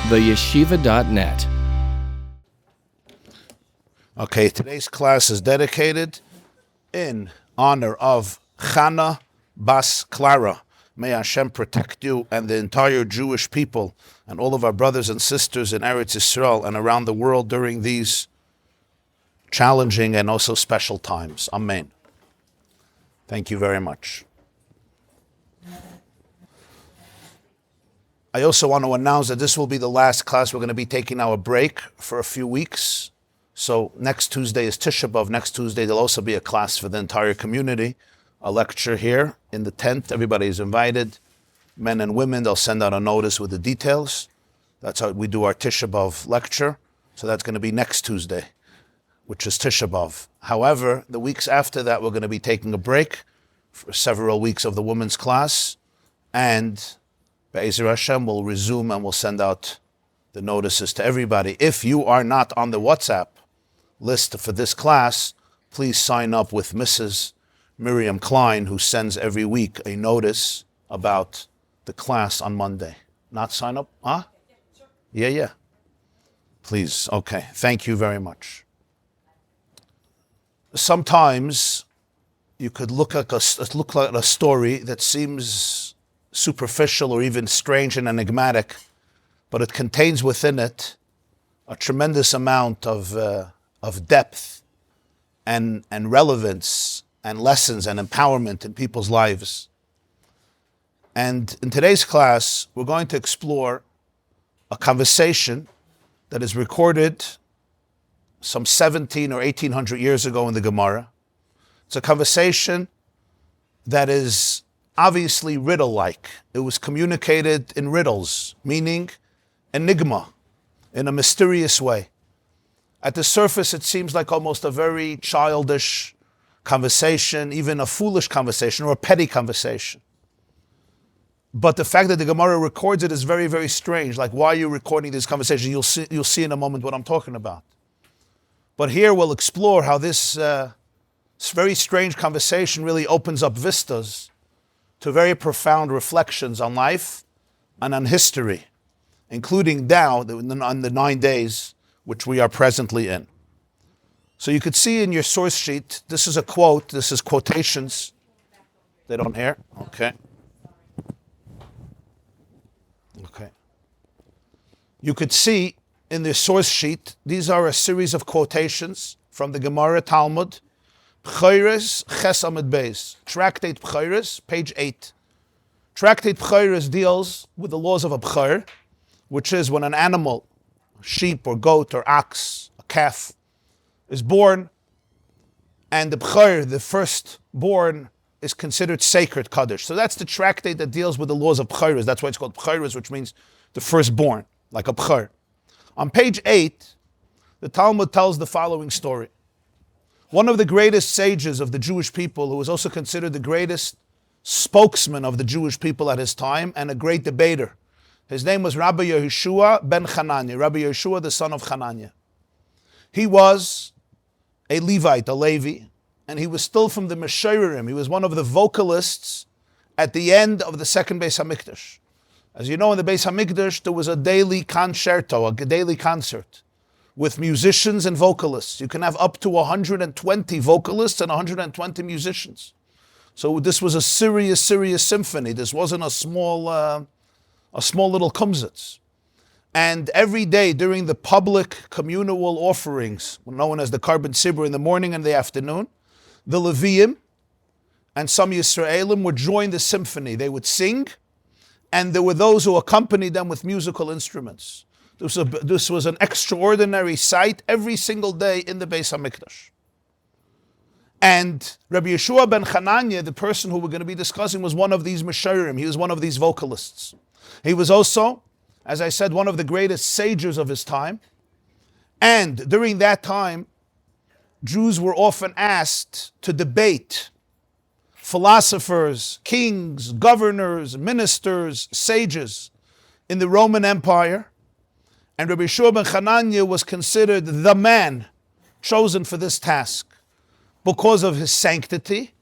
theyeshiva.net. Okay, today's class is dedicated in honor of Chana Bas Clara. May Hashem protect you and the entire Jewish people and all of our brothers and sisters in Eretz Yisrael and around the world during these challenging and also special times. Amen. Thank you very much. I also want to announce that this will be the last class. We're going to be taking our break for a few weeks. So next Tuesday is Tisha B'Av. Next Tuesday there'll also be a class for the entire community, a lecture here in the tent. Everybody is invited, men and women. They'll send out a notice with the details. That's how we do our Tisha B'Av lecture. So that's going to be next Tuesday, which is Tisha B'Av. However, the weeks after that, we're going to be taking a break for several weeks of the women's class. And Be'ezer Hashem will resume and we'll send out the notices to everybody. If you are not on the WhatsApp list for this class, please sign up with Mrs. Miriam Klein, who sends every week a notice about the class on Monday. Not sign up? Huh? Yeah. Please. Okay. Thank you very much. Sometimes you could look at a story that seems superficial or even strange and enigmatic, but it contains within it a tremendous amount of depth and relevance and lessons and empowerment in people's lives. And in today's class, we're going to explore a conversation that is recorded some 17 or 1800 years ago in the Gemara. It's a conversation that is obviously riddle-like. It was communicated in riddles, meaning enigma, in a mysterious way. At the surface, it seems like almost a very childish conversation, even a foolish conversation or a petty conversation. But the fact that the Gemara records it is very, very strange. Like, why are you recording this conversation? You'll see in a moment what I'm talking about. But here we'll explore how this very strange conversation really opens up vistas to very profound reflections on life and on history, including now on the 9 days which we are presently in. So you could see in your source sheet, this is a quote, this is quotations. They don't hear? Okay. You could see in the source sheet, these are a series of quotations from the Gemara Talmud, B'chayres Ches Amud Beis, Tractate B'chayres, page 8. Tractate B'chayres deals with the laws of a b'chayr, which is when an animal, sheep or goat or ox, a calf, is born, and the b'chayr, the firstborn, is considered sacred kaddish. So that's the tractate that deals with the laws of b'chayres. That's why it's called b'chayres, which means the firstborn, like a b'chayr. On page 8, the Talmud tells the following story. One of the greatest sages of the Jewish people, who was also considered the greatest spokesman of the Jewish people at his time and a great debater, his name was Rabbi Yehoshua ben Chananya, Rabbi Yehoshua, the son of Chananya. He was a Levite, a Levi, and he was still from the Meshirim. He was one of the vocalists at the end of the second Beis HaMikdash. As you know, in the Beis HaMikdash, there was a daily concerto, a daily concert, with musicians and vocalists. You can have up to 120 vocalists and 120 musicians. So this was a serious symphony. This wasn't a small little kumsitz. And every day during the public communal offerings, known as the Karban Sibur, in the morning and the afternoon, the Leviim and some Yisraelim would join the symphony. They would sing, and there were those who accompanied them with musical instruments. This was an extraordinary sight every single day in the Beis HaMikdash. And Rabbi Yeshua ben Chananya, the person who we're going to be discussing, was one of these Meshirim. He was one of these vocalists. He was also, as I said, one of the greatest sages of his time. And during that time, Jews were often asked to debate philosophers, kings, governors, ministers, sages in the Roman Empire. And Rabbi Yeshua ben Chananya was considered the man chosen for this task because of his sanctity,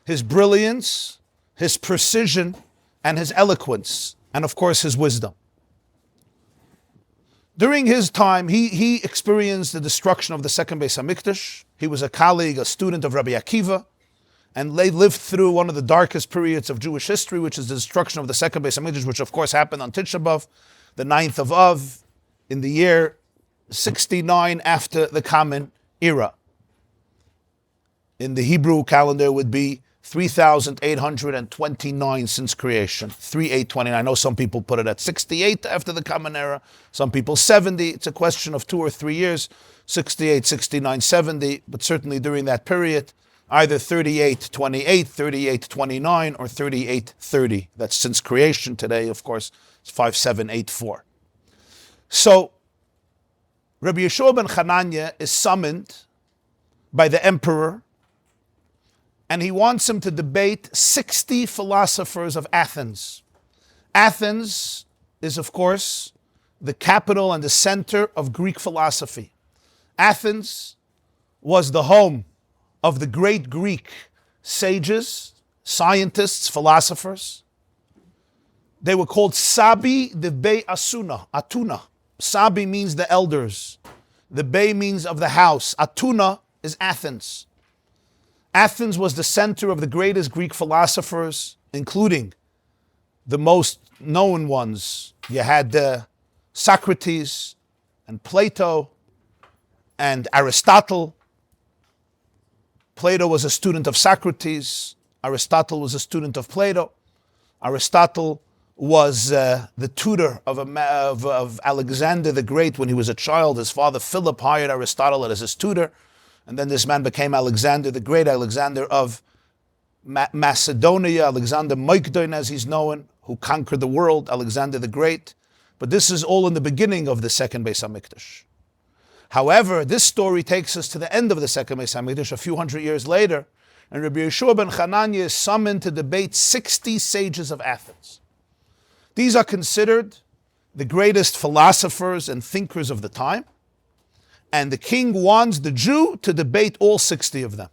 his brilliance, his precision, and his eloquence, and of course his wisdom. During his time, he experienced the destruction of the second Beis HaMikdash. He was a colleague, a student of Rabbi Akiva, and they lived through one of the darkest periods of Jewish history, which is the destruction of the second Beis HaMikdash, which of course happened on Tisha B'Av, the 9th of Av, in the year 69 after the Common Era. In the Hebrew calendar, it would be 3,829 since creation, 3829. I know some people put it at 68 after the Common Era, some people 70. It's a question of 2 or 3 years, 68, 69, 70, but certainly during that period, either 3828, 3829, or 3830. That's since creation. Today, of course, it's 5784. So, Rabbi Yeshua ben Chananya is summoned by the emperor, and he wants him to debate 60 philosophers of Athens. Athens is, of course, the capital and the center of Greek philosophy. Athens was the home of the great Greek sages, scientists, philosophers. They were called Sabi de Bei Atuna. Sabi means the elders. The Bei means of the house. Atuna is Athens. Athens was the center of the greatest Greek philosophers, including the most known ones. You had Socrates and Plato and Aristotle. Plato was a student of Socrates. Aristotle was a student of Plato. Aristotle was the tutor of Alexander the Great when he was a child. His father Philip hired Aristotle as his tutor. And then this man became Alexander the Great, Alexander of Macedonia, Alexander Magdon as he's known, who conquered the world, Alexander the Great. But this is all in the beginning of the second Beis HaMikdash. However, this story takes us to the end of the second Beis HaMikdash, a few hundred years later, and Rabbi Yeshua ben Chananya is summoned to debate 60 sages of Athens. These are considered the greatest philosophers and thinkers of the time. And the king wants the Jew to debate all 60 of them.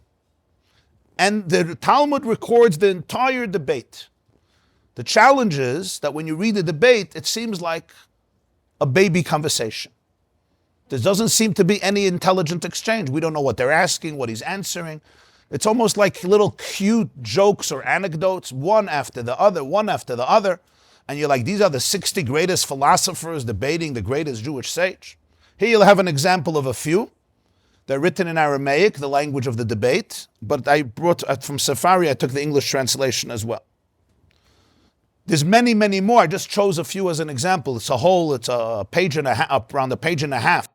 And the Talmud records the entire debate. The challenge is that when you read the debate, it seems like a baby conversation. There doesn't seem to be any intelligent exchange. We don't know what they're asking, what he's answering. It's almost like little cute jokes or anecdotes, one after the other, one after the other. And you're like, these are the 60 greatest philosophers debating the greatest Jewish sage. Here you'll have an example of a few. They're written in Aramaic, the language of the debate, but I brought from Safari, I took the English translation as well. There's many, many more. I just chose a few as an example. It's a page and a half, around a page and a half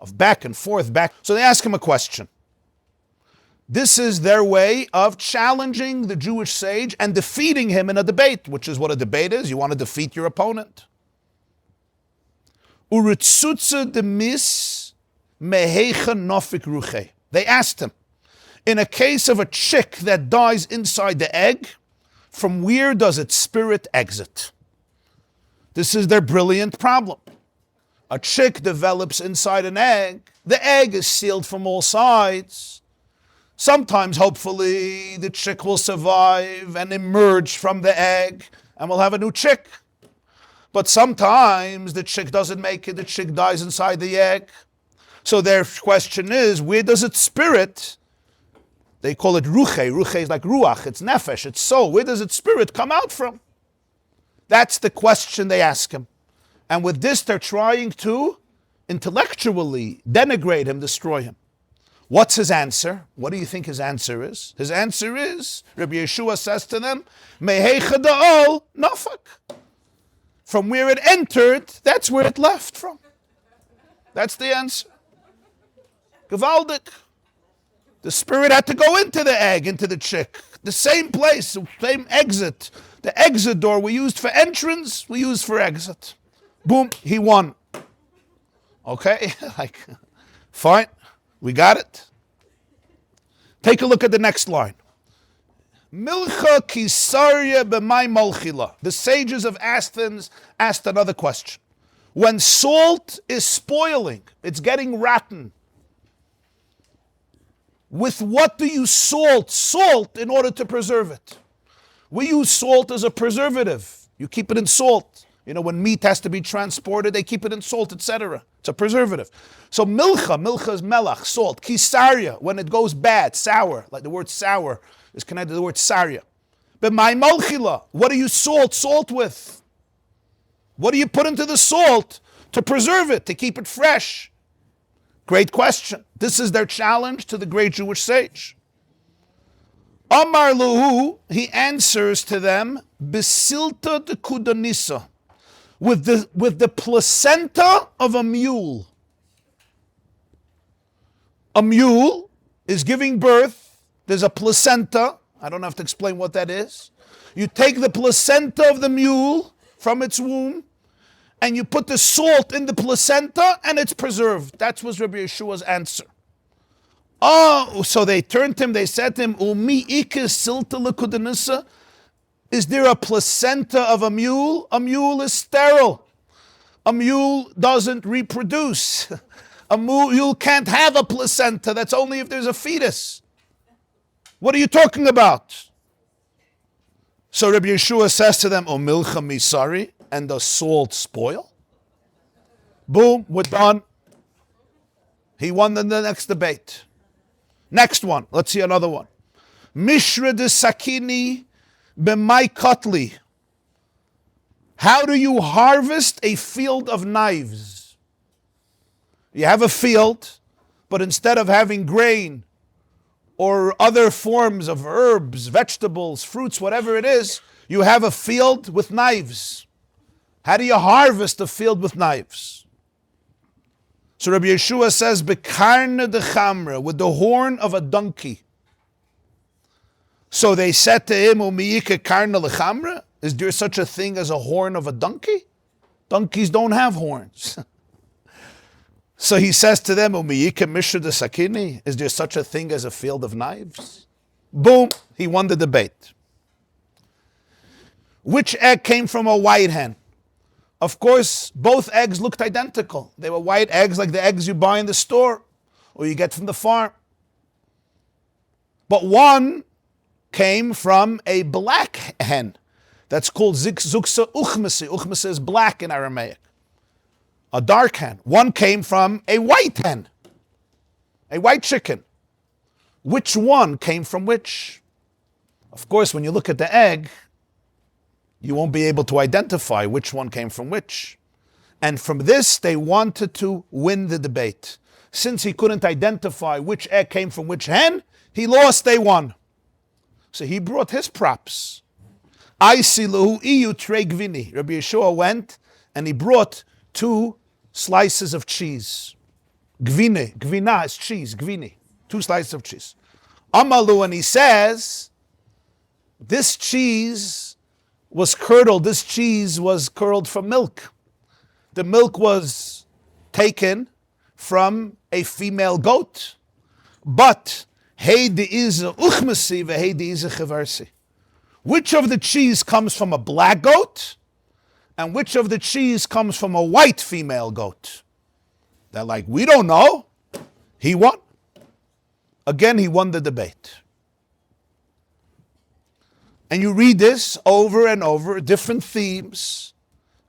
of back and forth, back. So they ask him a question. This is their way of challenging the Jewish sage and defeating him in a debate, which is what a debate is. You want to defeat your opponent. Uritzutze demis mehecha nofik ruche. They asked him, in a case of a chick that dies inside the egg, from where does its spirit exit? This is their brilliant problem. A chick develops inside an egg. The egg is sealed from all sides. Sometimes, hopefully, the chick will survive and emerge from the egg and we'll have a new chick. But sometimes the chick doesn't make it, the chick dies inside the egg. So their question is, where does its spirit, they call it ruche, ruche is like ruach, it's nefesh, it's soul, where does its spirit come out from? That's the question they ask him. And with this they're trying to intellectually denigrate him, destroy him. What's his answer? What do you think his answer is? His answer is, Rabbi Yeshua says to them, Mehecha da'ol nafak. From where it entered, that's where it left from. That's the answer. Gewaldig. The spirit had to go into the egg, into the chick. The same place, the same exit. The exit door we used for entrance, we used for exit. Boom, he won. Okay, fine, we got it. Take a look at the next line. Milcha kisarya b'may molchila. The sages of Athens asked another question. When salt is spoiling, it's getting rotten, with what do you salt? Salt in order to preserve it. We use salt as a preservative. You keep it in salt. You know, when meat has to be transported, they keep it in salt, etc. It's a preservative. So milcha is melach, salt. Kisaria, when it goes bad, sour, like the word sour is connected to the word saria. But my malchila, what do you salt with? What do you put into the salt to preserve it, to keep it fresh? Great question. This is their challenge to the great Jewish sage. Amar Luhu, he answers to them, Besilta de kudanisa, with the placenta of a mule. A mule is giving birth. There's a placenta. I don't have to explain what that is. You take the placenta of the mule from its womb, and you put the salt in the placenta, and it's preserved. That was Rabbi Yeshua's answer. Oh, so they turned to him, they said to him, Umi ikis silta lekudanisa? Is there a placenta of a mule? A mule is sterile. A mule doesn't reproduce. A mule can't have a placenta. That's only if there's a fetus. What are you talking about? So Rabbi Yeshua says to them, O milcha misari, and the salt spoil? Boom, we're done. He won the next debate. Next one, let's see another one. Mishra de sakini b'mai kotli. How do you harvest a field of knives? You have a field, but instead of having grain or other forms of herbs, vegetables, fruits, whatever it is, you have a field with knives. How do you harvest a field with knives? So Rabbi Yeshua says, Bekarna de chamra, with the horn of a donkey. So they said to him, Umiyika karna lechamra? Is there such a thing as a horn of a donkey? Donkeys don't have horns. So he says to them, Umiyika mishra de sakini? Is there such a thing as a field of knives? Boom, he won the debate. Which egg came from a white hen? Of course, both eggs looked identical. They were white eggs like the eggs you buy in the store or you get from the farm. But one came from a black hen. That's called zuksa uchmasi. Uchmasi is black in Aramaic. A dark hen. One came from a white hen. A white chicken. Which one came from which? Of course, when you look at the egg, you won't be able to identify which one came from which. And from this, they wanted to win the debate. Since he couldn't identify which egg came from which hen, he lost, they won. So he brought his props. I see lahu iyu tre gvini. Rabbi Yeshua went and he brought 2 slices of cheese. Gvina is cheese, gvini. 2 slices of cheese. Amalu, and he says, this cheese was curdled. This cheese was curdled from milk. The milk was taken from a female goat. But heidi is uchmasi veheidi is chivarsi. Which of the cheese comes from a black goat? And which of the cheese comes from a white female goat? They're like, we don't know. He won. Again, he won the debate. And you read this over and over, different themes.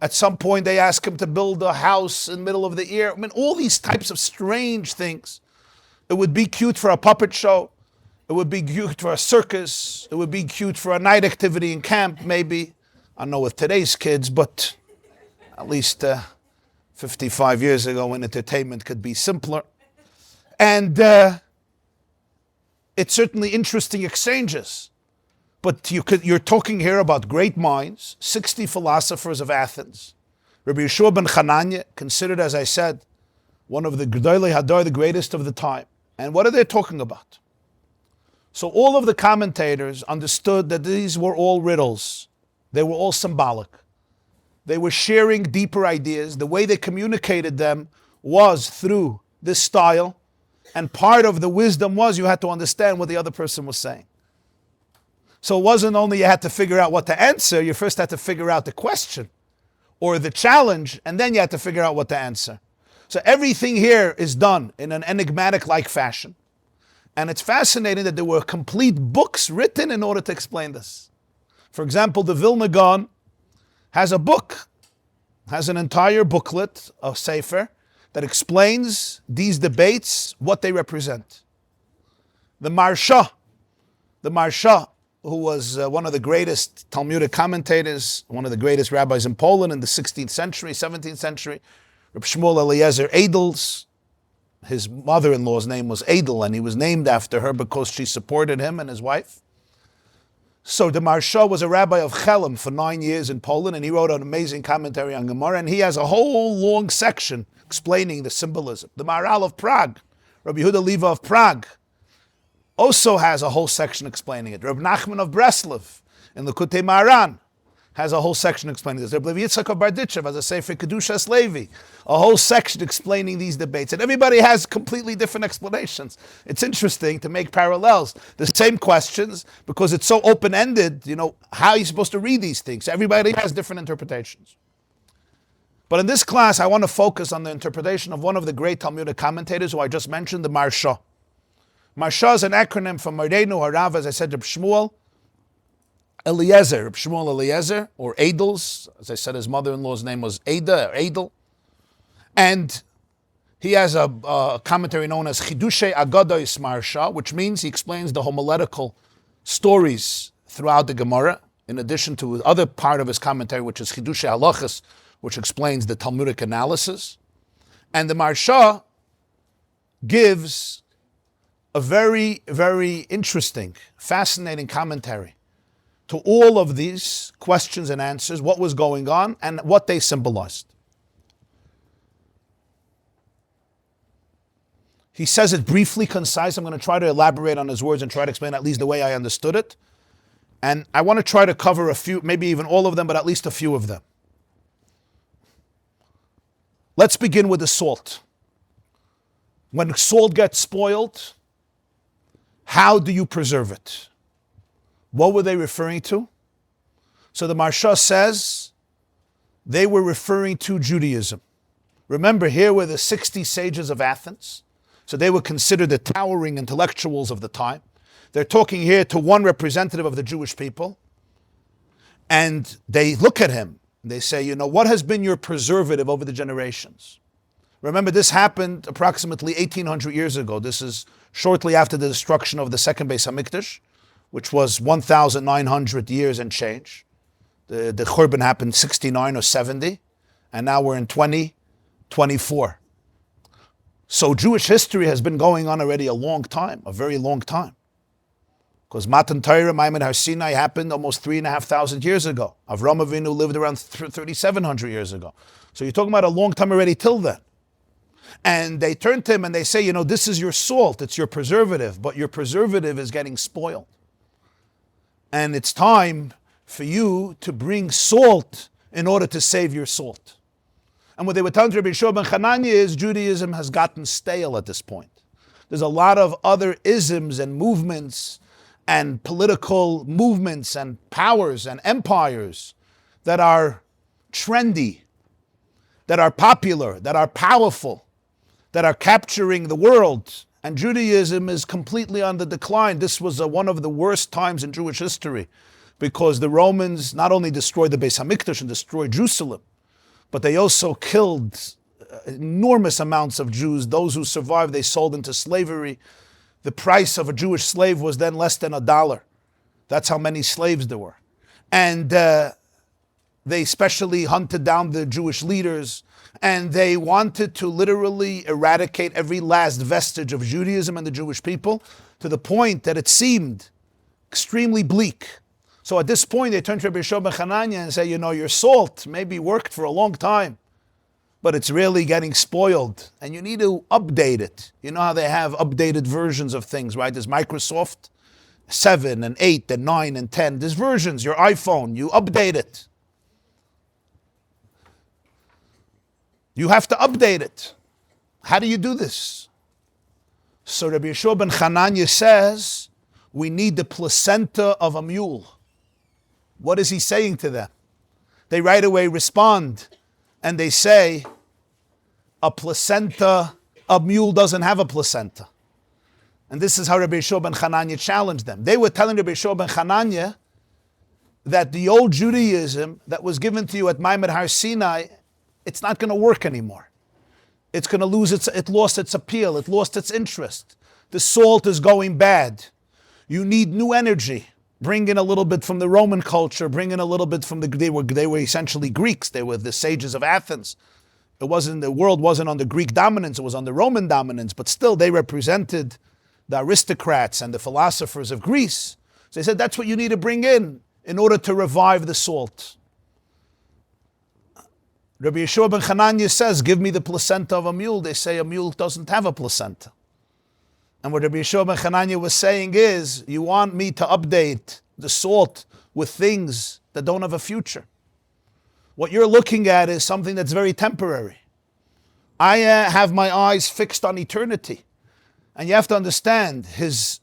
At some point, they ask him to build a house in the middle of the air. I mean, all these types of strange things. It would be cute for a puppet show. It would be cute for a circus. It would be cute for a night activity in camp, maybe. I don't know with today's kids, but at least 55 years ago when entertainment could be simpler. And it's certainly interesting exchanges. But you're talking here about great minds, 60 philosophers of Athens. Rabbi Yeshua ben Chananya, considered, as I said, one of the Gedolei Hadar, the greatest of the time. And what are they talking about? So all of the commentators understood that these were all riddles. They were all symbolic. They were sharing deeper ideas. The way they communicated them was through this style. And part of the wisdom was you had to understand what the other person was saying. So it wasn't only you had to figure out what to answer, you first had to figure out the question or the challenge, and then you had to figure out what to answer. So everything here is done in an enigmatic-like fashion. And it's fascinating that there were complete books written in order to explain this. For example, the Vilna Gaon has a book has an entire booklet, a sefer, that explains these debates, what they represent. The Marsha, who was one of the greatest Talmudic commentators, one of the greatest rabbis in Poland in the 16th century, 17th century, Reb Shmuel Eliezer Edel's, his mother-in-law's name was Edel, and he was named after her because she supported him and his wife. So the Marsha was a rabbi of Chelm for 9 years in Poland, and he wrote an amazing commentary on Gemara, and he has a whole long section explaining the symbolism. The Maharal of Prague, Rabbi Yehuda Leva of Prague, also has a whole section explaining it. Rabbi Nachman of Breslov in the Likutei Maharan has a whole section explaining this. Rabbi Yitzchak of Barditchev has a Sefer Kedushas Levi, a whole section explaining these debates. And everybody has completely different explanations. It's interesting to make parallels. The same questions, because it's so open-ended, how are you supposed to read these things? Everybody has different interpretations. But in this class, I want to focus on the interpretation of one of the great Talmudic commentators who I just mentioned, the Marsha. Marsha is an acronym from Mordenu Harav, as I said, Reb Shmuel Eliezer, or Edel's. As I said, his mother-in-law's name was Ada, or Edel. And he has a commentary known as Chidushei Agadois Marsha, which means he explains the homiletical stories throughout the Gemara, in addition to the other part of his commentary, which is Chidushei Halachas, which explains the Talmudic analysis. And the Marsha gives a very, very interesting, fascinating commentary to all of these questions and answers, what was going on, and what they symbolized. He says it briefly, concise. I'm going to try to elaborate on his words and try to explain at least the way I understood it. And I want to try to cover a few, maybe even all of them, but at least a few of them. Let's begin with the salt. When salt gets spoiled, how do you preserve it? What were they referring to? So the Marsha says they were referring to Judaism. Remember, here were the 60 sages of Athens. So they were considered the towering intellectuals of the time. They're talking here to one representative of the Jewish people. And they look at him. They say, what has been your preservative over the generations? Remember, this happened approximately 1,800 years ago. This is shortly after the destruction of the second Beis HaMikdash, which was 1,900 years and change. The Churban happened 69 or 70, and now we're in 2024. So Jewish history has been going on already a long time, a very long time. Because Matan Torah, Maimon Har Sinai happened almost 3,500 years ago. Avram Avinu lived around 3,700 years ago. So you're talking about a long time already till then. And they turn to him and they say, this is your salt, it's your preservative, but your preservative is getting spoiled. And it's time for you to bring salt in order to save your salt. And what they were telling Rabbi Yeshua ben Chananya is Judaism has gotten stale at this point. There's a lot of other isms and movements and political movements and powers and empires that are trendy, that are popular, that are powerful, that are capturing the world. And Judaism is completely on the decline. This was one of the worst times in Jewish history because the Romans not only destroyed the Beis HaMikdash and destroyed Jerusalem, but they also killed enormous amounts of Jews. Those who survived, they sold into slavery. The price of a Jewish slave was then less than $1. That's how many slaves there were. And they especially hunted down the Jewish leaders, and they wanted to literally eradicate every last vestige of Judaism and the Jewish people to the point that it seemed extremely bleak. So at this point, they turned to Rabbi Yeshua ben Chananya and say, your salt maybe worked for a long time, but it's really getting spoiled, and you need to update it. You know how they have updated versions of things, right? There's Microsoft 7 and 8 and 9 and 10. There's versions, your iPhone, you update it. You have to update it. How do you do this? So Rabbi Yeshua ben Chananya says, we need the placenta of a mule. What is he saying to them? They right away respond, and they say, a mule doesn't have a placenta. And this is how Rabbi Yeshua ben Chananya challenged them. They were telling Rabbi Yeshua ben Chananya that the old Judaism that was given to you at Maimon Har Sinai it's not going to work anymore. It's going to lose it lost its appeal, it lost its interest. The salt is going bad. You need new energy. Bring in a little bit from the Roman culture, bring in a little bit from they were essentially Greeks, they were the sages of Athens. The world wasn't under Greek dominance, it was under Roman dominance, but still they represented the aristocrats and the philosophers of Greece. So they said that's what you need to bring in order to revive the salt. Rabbi Yeshua ben Hanania says, give me the placenta of a mule. They say a mule doesn't have a placenta. And what Rabbi Yeshua ben Hanania was saying is, you want me to update the salt with things that don't have a future. What you're looking at is something that's very temporary. I have my eyes fixed on eternity. And you have to understand, his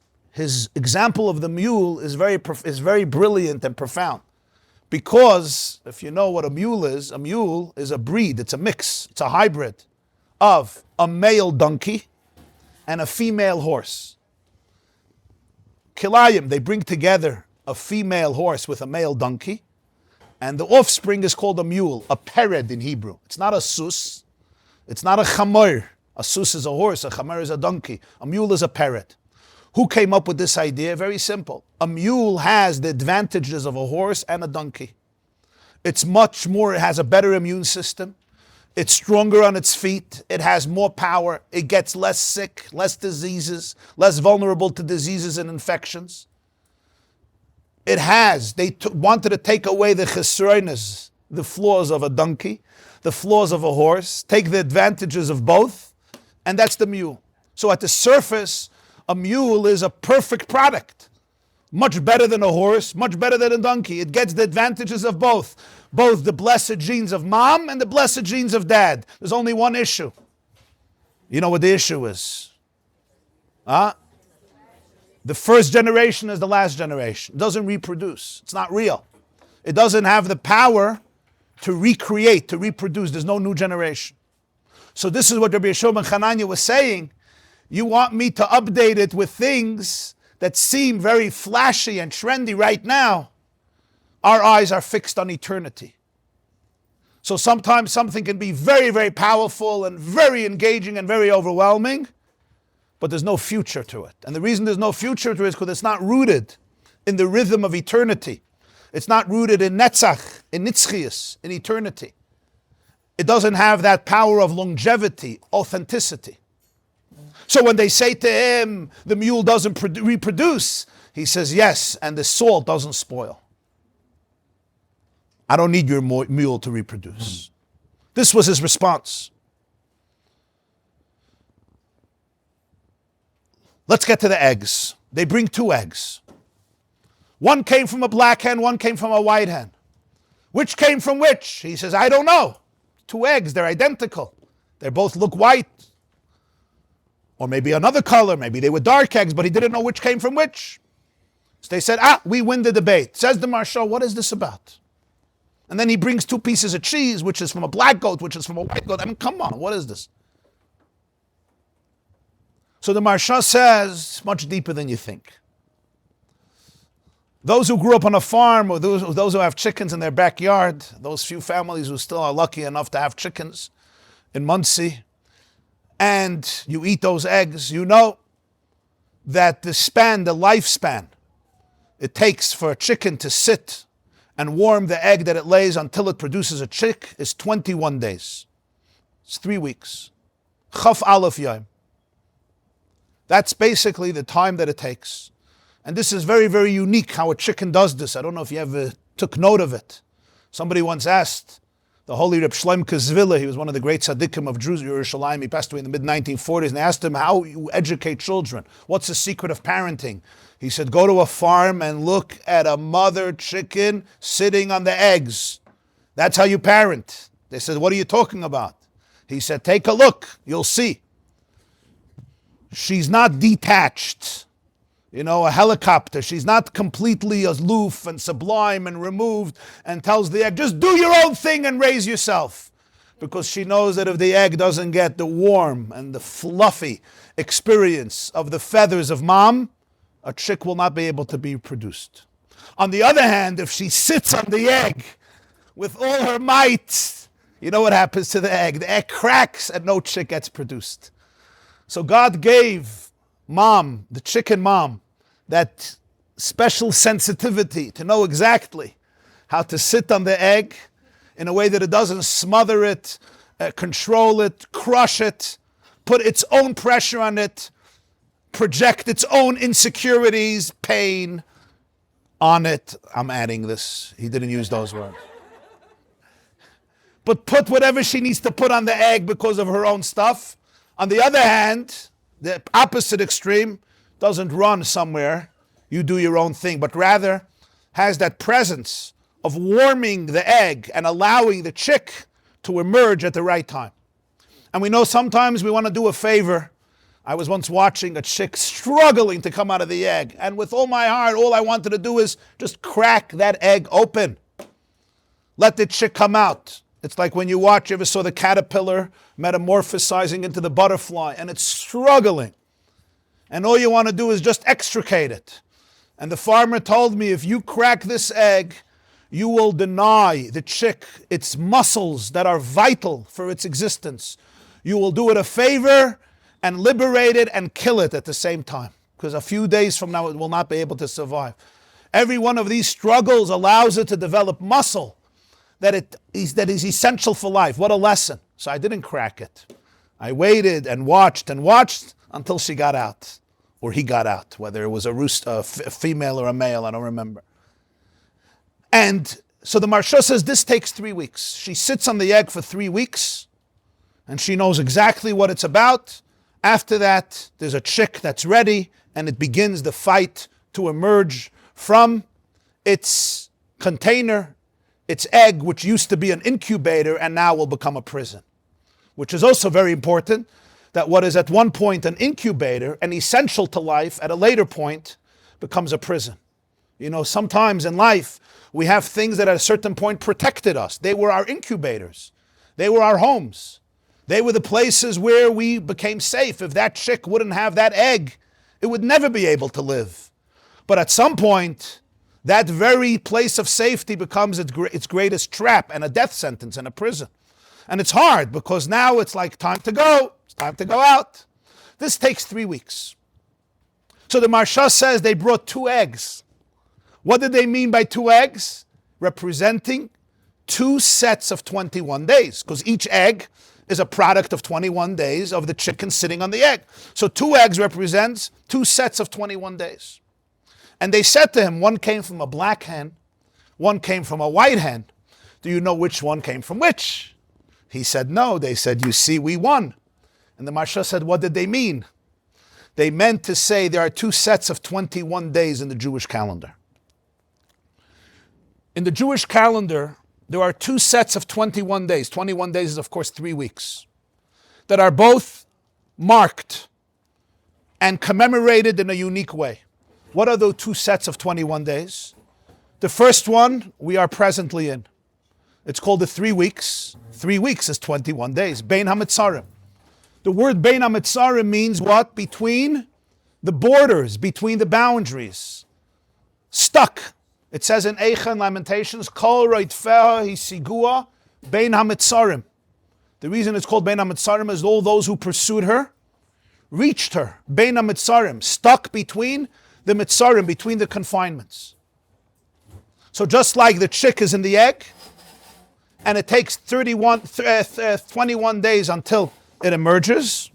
example of the mule is very brilliant and profound. Because, if you know what a mule is a breed, it's a mix, it's a hybrid of a male donkey and a female horse. Kilayim, they bring together a female horse with a male donkey, and the offspring is called a mule, a pered in Hebrew. It's not a sus, it's not a chamor. A sus is a horse, a chamor is a donkey. A mule is a pered. Who came up with this idea? Very simple. A mule has the advantages of a horse and a donkey. It has a better immune system. It's stronger on its feet. It has more power. It gets less sick, less diseases, less vulnerable to diseases and infections. They wanted to take away the chesroinus, the flaws of a donkey, the flaws of a horse, take the advantages of both, and that's the mule. So at the surface, a mule is a perfect product. Much better than a horse, much better than a donkey. It gets the advantages of both the blessed genes of mom and the blessed genes of dad. There's only one issue. You know what the issue is? The first generation is the last generation. It doesn't reproduce. It's not real. It doesn't have the power to recreate, to reproduce. There's no new generation. So this is what Rabbi Yeshua ben Hanania was saying. You want me to update it with things that seem very flashy and trendy right now. Our eyes are fixed on eternity. So sometimes something can be very, very powerful and very engaging and very overwhelming, but there's no future to it. And the reason there's no future to it is because it's not rooted in the rhythm of eternity. It's not rooted in netzach, in nitzchias, in eternity. It doesn't have that power of longevity, authenticity. So when they say to him, the mule doesn't reproduce, he says, yes, and the salt doesn't spoil. I don't need your mule to reproduce. This was his response. Let's get to the eggs. They bring 2 eggs. One came from a black hen, one came from a white hen. Which came from which? He says, I don't know. 2 eggs, they're identical. They both look white. Or maybe another color, maybe they were dark eggs, but he didn't know which came from which. So they said, we win the debate. Says the Marshal, what is this about? And then he brings 2 pieces of cheese, which is from a black goat, which is from a white goat. I mean, come on, what is this? So the Marsha says, it's much deeper than you think. Those who grew up on a farm, or those who have chickens in their backyard, those few families who still are lucky enough to have chickens in Muncie, and you eat those eggs, you know that the lifespan it takes for a chicken to sit and warm the egg that it lays until it produces a chick is 21 days. It's 3 weeks. Chaf Aleph Yom. That's basically the time that it takes. And this is very, very unique how a chicken does this. I don't know if you ever took note of it. Somebody once asked the holy Reb Shlomo Zvila, he was one of the great tzaddikim of Yerushalayim, he passed away in the mid-1940s, and they asked him how you educate children. What's the secret of parenting? He said, go to a farm and look at a mother chicken sitting on the eggs. That's how you parent. They said, what are you talking about? He said, take a look, you'll see. She's not detached, a helicopter. She's not completely aloof and sublime and removed and tells the egg, just do your own thing and raise yourself. Because she knows that if the egg doesn't get the warm and the fluffy experience of the feathers of mom, a chick will not be able to be produced. On the other hand, if she sits on the egg with all her might, you know what happens to the egg? The egg cracks and no chick gets produced. So God gave mom, the chicken mom, that special sensitivity to know exactly how to sit on the egg in a way that it doesn't smother it, control it, crush it, put its own pressure on it, project its own insecurities, pain on it. I'm adding this. He didn't use those words. But put whatever she needs to put on the egg because of her own stuff. On the other hand, the opposite extreme doesn't run somewhere, you do your own thing, but rather has that presence of warming the egg and allowing the chick to emerge at the right time. And we know sometimes we want to do a favor. I was once watching a chick struggling to come out of the egg, and with all my heart, all I wanted to do is just crack that egg open. Let the chick come out. It's like when you ever saw the caterpillar metamorphosizing into the butterfly, and it's struggling. And all you want to do is just extricate it. And the farmer told me, if you crack this egg, you will deny the chick its muscles that are vital for its existence. You will do it a favor and liberate it and kill it at the same time. Because a few days from now, it will not be able to survive. Every one of these struggles allows it to develop muscle that is essential for life. What a lesson. So I didn't crack it. I waited and watched until she got out. Or he got out, whether it was a female or a male, I don't remember. And so the Maharsha says this takes 3 weeks. She sits on the egg for 3 weeks, and she knows exactly what it's about. After that, there's a chick that's ready, and it begins the fight to emerge from its container, its egg, which used to be an incubator, and now will become a prison. Which is also very important, that what is at one point an incubator and essential to life, at a later point, becomes a prison. You know, sometimes in life, we have things that at a certain point protected us. They were our incubators. They were our homes. They were the places where we became safe. If that chick wouldn't have that egg, it would never be able to live. But at some point, that very place of safety becomes its greatest trap and a death sentence and a prison. And it's hard because now it's like time to go. It's time to go out. This takes 3 weeks. So the Maharsha says they brought 2 eggs. What did they mean by 2 eggs? Representing 2 sets of 21 days, because each egg is a product of 21 days of the chicken sitting on the egg. So 2 eggs represents 2 sets of 21 days. And they said to him, one came from a black hen, one came from a white hen. Do you know which one came from which? He said no. They said, you see, we won. And the Maharsha said, what did they mean? They meant to say there are 2 sets of 21 days in the Jewish calendar. In the Jewish calendar, there are 2 sets of 21 days. 21 days is, of course, 3 weeks, that are both marked and commemorated in a unique way. What are those 2 sets of 21 days? The first one we are presently in. It's called the 3 weeks. 3 weeks is 21 days. Bein HaMetzarim. The word Bein HaMetzarim means what? Between the borders, between the boundaries. Stuck. It says in Eicha Lamentations, Kol roitfeha hisigua Bein HaMetzarim. The reason it's called Bein HaMetzarim is all those who pursued her reached her. Bein HaMetzarim. Stuck between the Metzarim, between the confinements. So just like the chick is in the egg, and it takes 21 days until it emerges.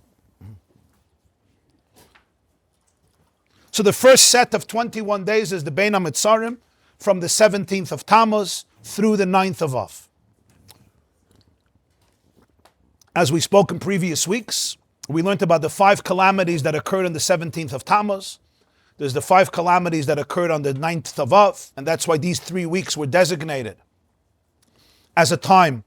So the first set of 21 days is the Bein HaMetzarim, from the 17th of Tammuz through the 9th of Av. As we spoke in previous weeks, we learned about the 5 calamities that occurred on the 17th of Tammuz. There's the 5 calamities that occurred on the 9th of Av, and that's why these 3 weeks were designated as a time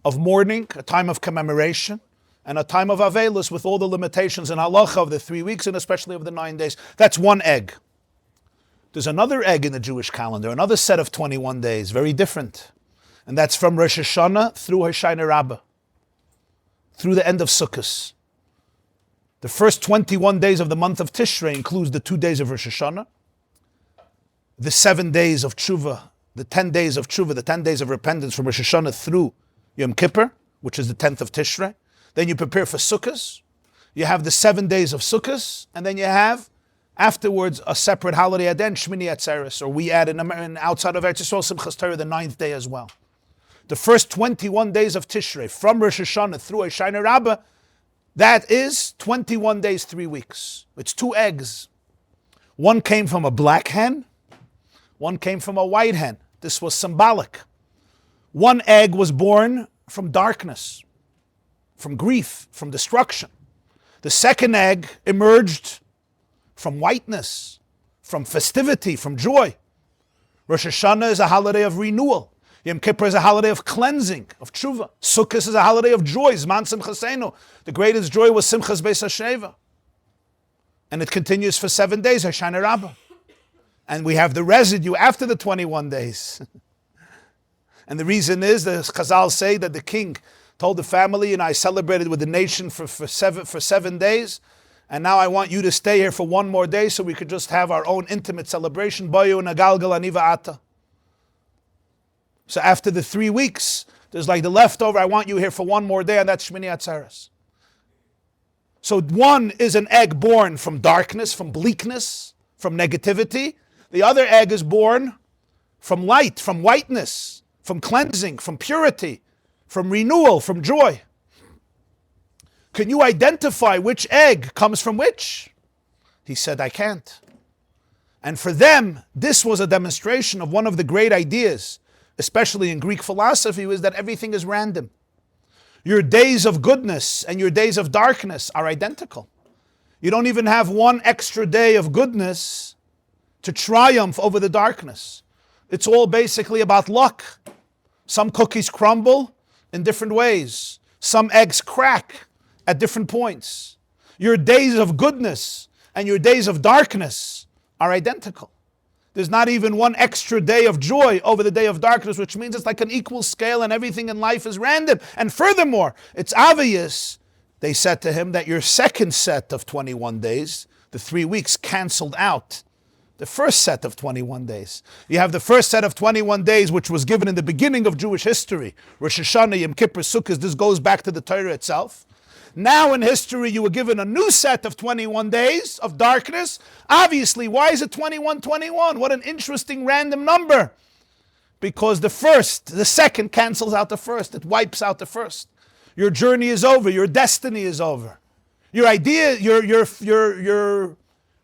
of mourning, a time of commemoration, and a time of Avelus with all the limitations and halacha of the 3 weeks and especially of the 9 days. That's one egg. There's another egg in the Jewish calendar, another set of 21 days, very different. And that's from Rosh Hashanah through Hoshana Rabbah, through the end of Sukkot. The first 21 days of the month of Tishrei includes the 2 days of Rosh Hashanah, the 7 days of Tshuva, the 10 days of Tshuva, the 10 days of repentance from Rosh Hashanah through Yom Kippur, which is the 10th of Tishrei. Then you prepare for Sukkot. You have the 7 days of Sukkot, and then you have afterwards a separate holiday then Shmini Atzeres, or we add in outside of Eretz Yisrael Simchas Torah the 9th day as well. The first 21 days of Tishrei, from Rosh Hashanah through Hoshana Rabbah, that is 21 days, 3 weeks. It's 2 eggs. One came from a black hen, one came from a white hen. This was symbolic. One egg was born from darkness, from grief, from destruction. The second egg emerged from whiteness, from festivity, from joy. Rosh Hashanah is a holiday of renewal. Yom Kippur is a holiday of cleansing, of tshuva. Sukkot is a holiday of joy, Zman Simchasenu. The greatest joy was Simchas Beis HaSheva. And it continues for 7 days, Hoshana Rabbah. And we have the residue after the 21 days. And the reason is, the Chazal say that the king told the family, I celebrated with the nation for 7 days, and now I want you to stay here for 1 more day so we could just have our own intimate celebration. Boyu nagalgal aniva ata. So after the 3 weeks, there's like the leftover, I want you here for 1 more day, and that's Shmini Atzeres. So one is an egg born from darkness, from bleakness, from negativity. The other egg is born from light, from whiteness, from cleansing, from purity, from renewal, from joy. Can you identify which egg comes from which? He said, I can't. And for them, this was a demonstration of one of the great ideas, especially in Greek philosophy, was that everything is random. Your days of goodness and your days of darkness are identical. You don't even have 1 extra day of goodness to triumph over the darkness. It's all basically about luck. Some cookies crumble in different ways. Some eggs crack at different points. Your days of goodness and your days of darkness are identical. There's not even 1 extra day of joy over the day of darkness, which means it's like an equal scale and everything in life is random. And furthermore, it's obvious, they said to him, that your second set of 21 days, the 3 weeks, canceled out the first set of 21 days. You have the first set of 21 days, which was given in the beginning of Jewish history. Rosh Hashanah, Yom Kippur, Sukkot, this goes back to the Torah itself. Now in history, you were given a new set of 21 days of darkness. Obviously, why is it 21? What an interesting random number. Because the second cancels out the first. It wipes out the first. Your journey is over. Your destiny is over. Your idea, the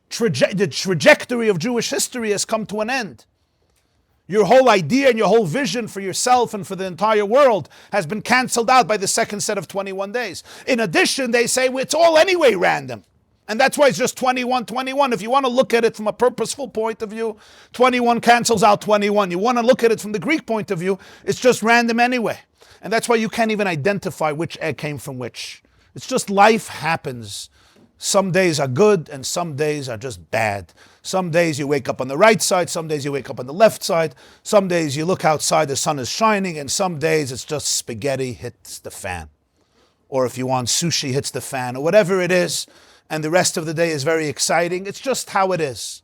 trajectory of Jewish history has come to an end. Your whole idea and your whole vision for yourself and for the entire world has been canceled out by the second set of 21 days. In addition, they say it's all anyway random. And that's why it's just 21. If you want to look at it from a purposeful point of view, 21 cancels out 21. You want to look at it from the Greek point of view, it's just random anyway. And that's why you can't even identify which egg came from which. It's just life happens. Some days are good and some days are just bad. Some days you wake up on the right side, some days you wake up on the left side. Some days you look outside, the sun is shining, and some days it's just spaghetti hits the fan. Or if you want, sushi hits the fan, or whatever it is, and the rest of the day is very exciting. It's just how it is.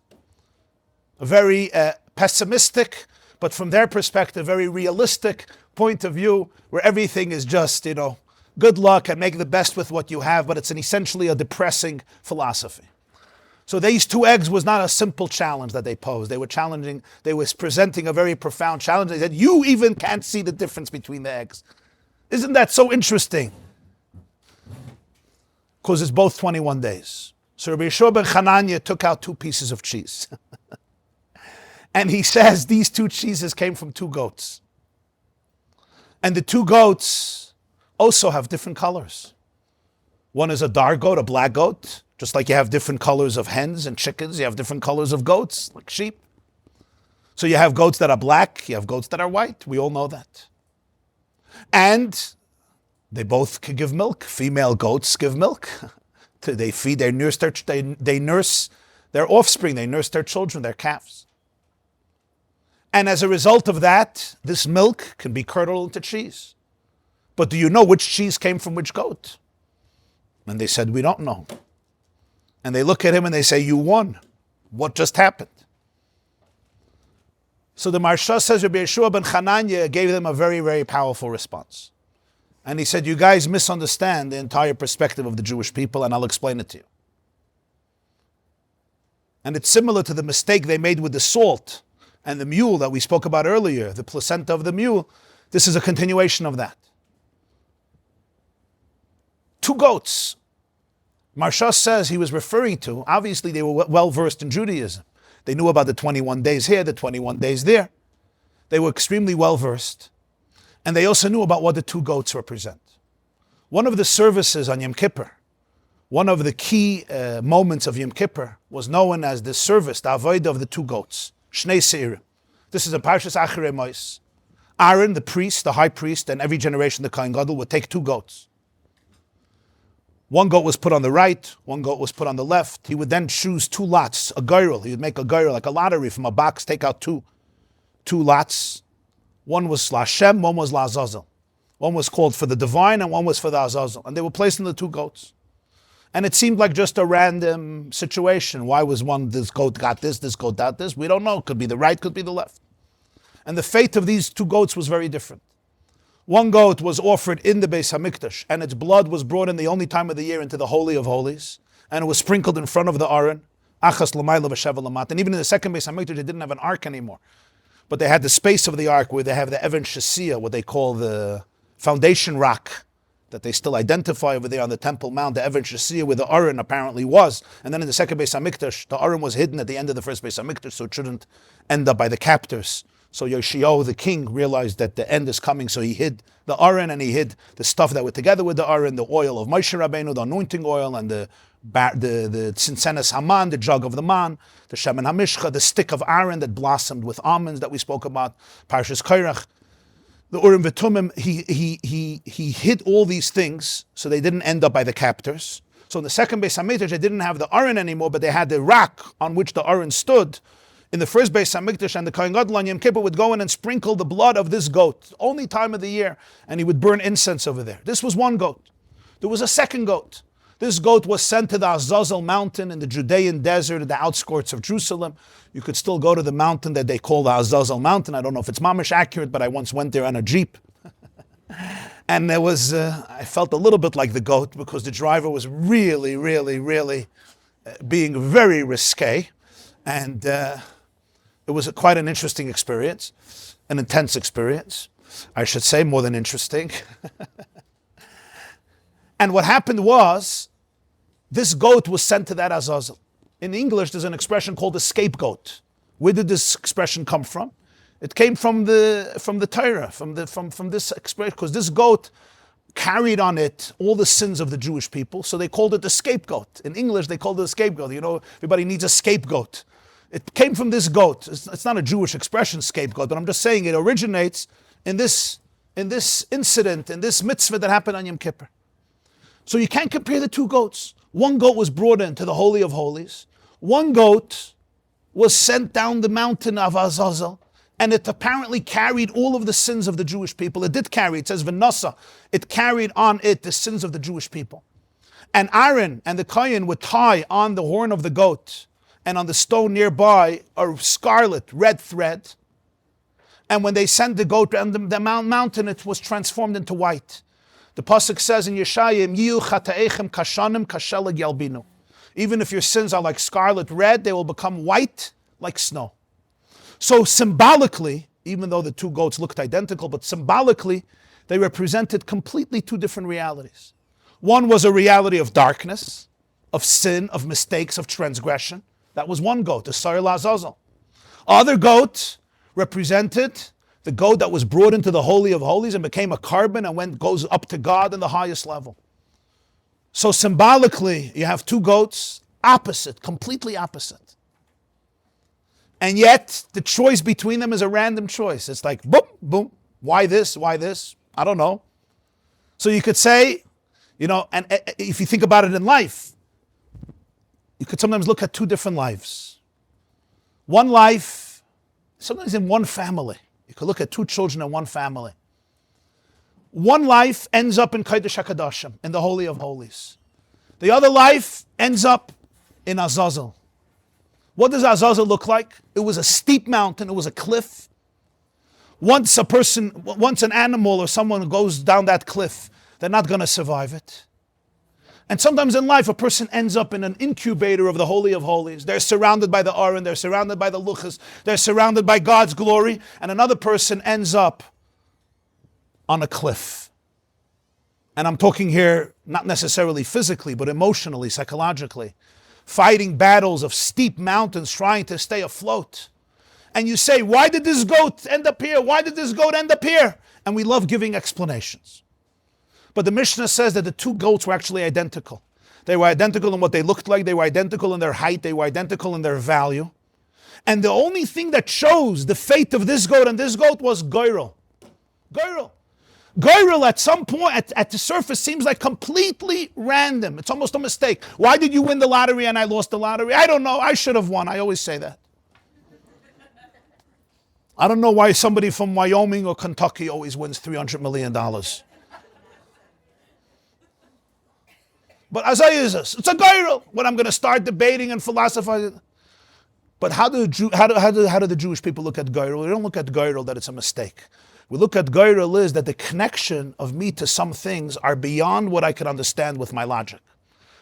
A very pessimistic, but from their perspective, very realistic point of view, where everything is just, good luck and make the best with what you have, but it's essentially a depressing philosophy. So these 2 eggs was not a simple challenge that they posed. They were presenting a very profound challenge. They said, you even can't see the difference between the eggs. Isn't that so interesting? Because it's both 21 days. So Rabbi Yeshua ben Hanania took out 2 pieces of cheese. And he says these 2 cheeses came from 2 goats. And the 2 goats also have different colors. One is a dark goat, a black goat. Just like you have different colors of hens and chickens, you have different colors of goats, like sheep. So you have goats that are black, you have goats that are white. We all know that. And they both can give milk. Female goats give milk. They feed, they nurse their offspring, they nurse their children, their calves. And as a result of that, this milk can be curdled into cheese. But do you know which cheese came from which goat? And they said, we don't know. And they look at him and they say, you won. What just happened? So the Maharsha says Rabbi Yeshua ben Hanania gave them a very, very powerful response. And he said, you guys misunderstand the entire perspective of the Jewish people, and I'll explain it to you. And it's similar to the mistake they made with the salt and the mule that we spoke about earlier, the placenta of the mule. This is a continuation of that. 2 goats. Marsha says he was referring to, obviously they were well versed in Judaism. They knew about the 21 days here, the 21 days there. They were extremely well versed. And they also knew about what the 2 goats represent. One of the services on Yom Kippur, one of the key moments of Yom Kippur was known as the service, the avodah of the 2 goats, Shnei Seirim. This is in Parshas Acharei Mos. Aaron, the priest, the high priest, and every generation the Kohen Gadol would take 2 goats. One goat was put on the right, one goat was put on the left. He would then choose 2 lots, a goyrel. He would make a goyrel, like a lottery from a box, take out two lots. One was LaShem, one was LaAzazel. One was called for the divine and one was for the Azazel. And they were placed in the 2 goats. And it seemed like just a random situation. Why was this goat got this goat got this? We don't know. Could be the right, could be the left. And the fate of these 2 goats was very different. One goat was offered in the Beis HaMikdash, and its blood was brought in the only time of the year into the Holy of Holies, and it was sprinkled in front of the Aron, Achas L'mayla V'Sheva L'mat. And even in the second Beis HaMikdash, they didn't have an ark anymore. But they had the space of the ark where they have the Even Shasiya, what they call the foundation rock, that they still identify over there on the Temple Mount, the Even Shasiya, where the Aron apparently was. And then in the second Beis HaMikdash, the Aron was hidden at the end of the first Beis HaMikdash, so it shouldn't end up by the captors. So Yoshiyahu, the king, realized that the end is coming, so he hid the Aron, and he hid the stuff that were together with the Aron, the oil of Moshe Rabbeinu, the anointing oil, and the Tzinsenes Haman, the jug of the man, the Shemen HaMishcha, the stick of Aaron that blossomed with almonds that we spoke about, Parshas Korach, the Urim V'Tumim. He hid all these things so they didn't end up by the captors. So in the second Beis HaMikdash, they didn't have the Aron anymore, but they had the rock on which the Aron stood. In the first Beis HaMikdash, and the Kohen Gadol on Yom Kippur would go in and sprinkle the blood of this goat, only time of the year, and he would burn incense over there. This was one goat. There was a second goat. This goat was sent to the Azazel mountain in the Judean desert at the outskirts of Jerusalem. You could still go to the mountain that they call the Azazel mountain. I don't know if it's mamish accurate, but I once went there on a Jeep. And there was, I felt a little bit like the goat because the driver was really being very risque. And it was quite an interesting experience, an intense experience. I should say more than interesting. And what happened was, this goat was sent to that Azazel. In English, there's an expression called a scapegoat. Where did this expression come from? It came from the Torah, from this expression, because this goat carried on it all the sins of the Jewish people, so they called it the scapegoat. In English, they called it a scapegoat. You know, everybody needs a scapegoat. It came from this goat. It's not a Jewish expression, scapegoat, but I'm just saying it originates in this incident, in this mitzvah that happened on Yom Kippur. So you can't compare the 2 goats. One goat was brought into the Holy of Holies. One goat was sent down the mountain of Azazel, and it apparently carried all of the sins of the Jewish people. It did carry, it says V'nasa, it carried on it the sins of the Jewish people. And Aaron and the Kohen would tie on the horn of the goat and on the stone nearby a scarlet red thread. And when they sent the goat down the mountain, it was transformed into white. The pasuk says in Yeshayim, Yiyu chataechem kashanim kashelag yalbinu. Even if your sins are like scarlet red, they will become white like snow. So symbolically, even though the 2 goats looked identical, but symbolically, they represented completely 2 different realities. One was a reality of darkness, of sin, of mistakes, of transgression. That was one goat, the Sar Lazazel. Other goat represented the goat that was brought into the Holy of Holies and became a carbon and goes up to God in the highest level. So symbolically, you have 2 goats, opposite, completely opposite. And yet, the choice between them is a random choice. It's like, boom, boom, why this, why this? I don't know. So you could say, you know, and if you think about it in life, you could sometimes look at 2 different lives. One life, sometimes in one family. You could look at 2 children in one family. One life ends up in Kodesh HaKadoshim, in the Holy of Holies. The other life ends up in Azazel. What does Azazel look like? It was a steep mountain, it was a cliff. Once an animal or someone goes down that cliff, They're not going to survive it. And sometimes in life, a person ends up in an incubator of the Holy of Holies. They're surrounded by the Aron, they're surrounded by the Luchas, they're surrounded by God's glory, and another person ends up on a cliff. And I'm talking here not necessarily physically, but emotionally, psychologically. Fighting battles of steep mountains, trying to stay afloat. And you say, why did this goat end up here? Why did this goat end up here? And we love giving explanations. But the Mishnah says that the two goats were actually identical. They were identical in what they looked like. They were identical in their height. They were identical in their value. And the only thing that chose the fate of this goat and this goat was goyrel. Goyrel. Goyrel at some point, at the surface, seems like completely random. It's almost a mistake. Why did you win the lottery and I lost the lottery? I don't know. I should have won. I always say that. I don't know why somebody from Wyoming or Kentucky always wins $300 million. But as is this, it's a goyrel. When I'm going to start debating and philosophizing. But how do the Jewish people look at goyrel? They don't look at goyrel that it's a mistake. We look at goyrel is that the connection of me to some things are beyond what I can understand with my logic.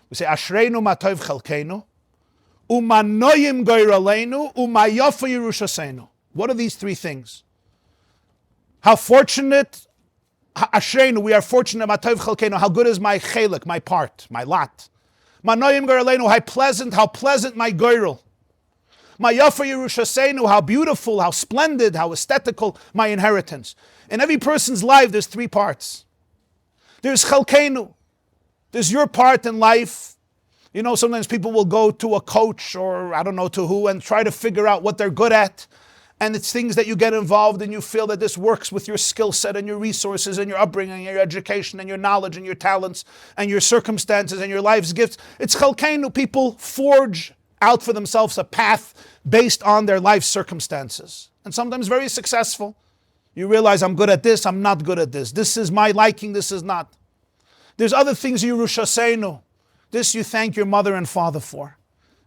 We say, Ashreinu matov chalkeinu, umanoyim goyreleinu, umayofa yerushasenu. What are these three things? How fortunate, Ashreinu, we are fortunate, matov chalkeinu, how good is my chelik, my part, my lot. Manoyim goyreleinu, how pleasant my goyrel. My yafa yerushasenu, how beautiful, how splendid, how aesthetical my inheritance. In every person's life, there's three parts. There's chalkeinu. There's your part in life. You know, sometimes people will go to a coach or I don't know to who and try to figure out what they're good at. And it's things that you get involved in. You feel that this works with your skill set and your resources and your upbringing and your education and your knowledge and your talents and your circumstances and your life's gifts. It's chalkeinu. People forge out for themselves a path based on their life circumstances. And sometimes very successful. You realize I'm good at this, I'm not good at this. This is my liking, this is not. There's other things, Yerushasenu. This you thank your mother and father for.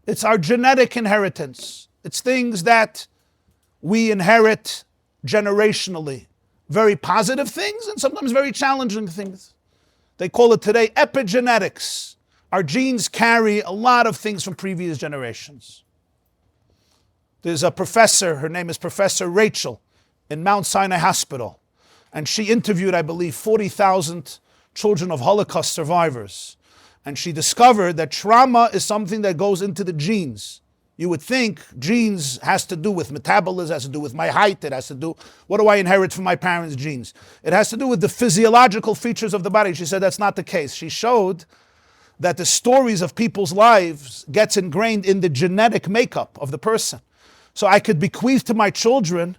It's our genetic inheritance. It's things that we inherit generationally. Very positive things and sometimes very challenging things. They call it today epigenetics. Our genes carry a lot of things from previous generations. There's a professor, her name is Professor Rachel, in Mount Sinai Hospital. And she interviewed, I believe, 40,000 children of Holocaust survivors. And she discovered that trauma is something that goes into the genes. You would think genes has to do with metabolism, has to do with my height, it has to do, what do I inherit from my parents' genes? It has to do with the physiological features of the body. She said that's not the case. She showed that the stories of people's lives gets ingrained in the genetic makeup of the person. So I could bequeath to my children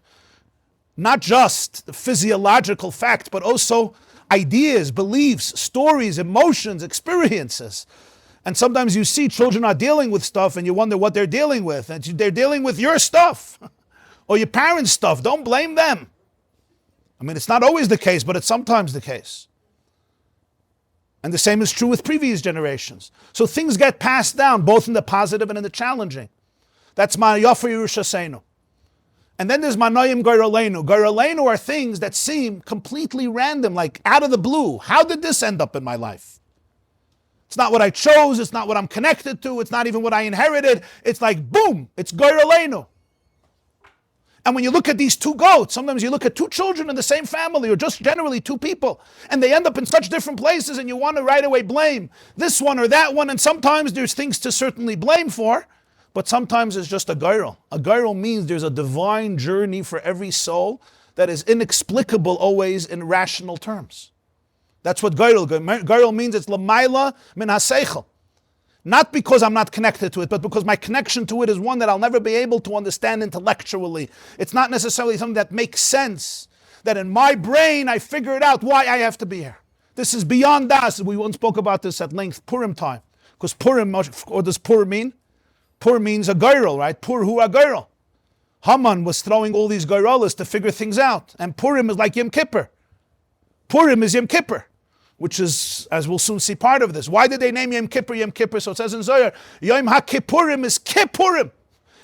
not just the physiological fact, but also ideas, beliefs, stories, emotions, experiences. And sometimes you see children are dealing with stuff and you wonder what they're dealing with. And they're dealing with your stuff or your parents' stuff. Don't blame them. I mean, it's not always the case, but it's sometimes the case. And the same is true with previous generations. So things get passed down, both in the positive and in the challenging. That's Ma'ayafa Yerushasenu. And then there's Manoyim Goyraleinu. Goyraleinu are things that seem completely random, like out of the blue. How did this end up in my life? It's not what I chose, it's not what I'm connected to, it's not even what I inherited. It's like, boom, it's Goyraleinu. And when you look at these two goats, sometimes you look at two children in the same family, or just generally two people, and they end up in such different places, and you want to right away blame this one or that one, and sometimes there's things to certainly blame for, but sometimes it's just a goyrel. A goyrel means there's a divine journey for every soul that is inexplicable always in rational terms. That's what goyrel. Goyrel means it's l'mayla min haseichel. Not because I'm not connected to it, but because my connection to it is one that I'll never be able to understand intellectually. It's not necessarily something that makes sense, that in my brain I figured out why I have to be here. This is beyond us. We once spoke about this at length, Purim time. Because Purim, what does Pur mean? Pur means a goyrel, right? Pur hu a goyrel. Haman was throwing all these goyrolas to figure things out. And Purim is like Yom Kippur. Purim is Yom Kippur, which is, as we'll soon see, part of this. Why did they name Yom Kippur Yom Kippur? So it says in Zohar, Yom HaKippurim is Kippurim.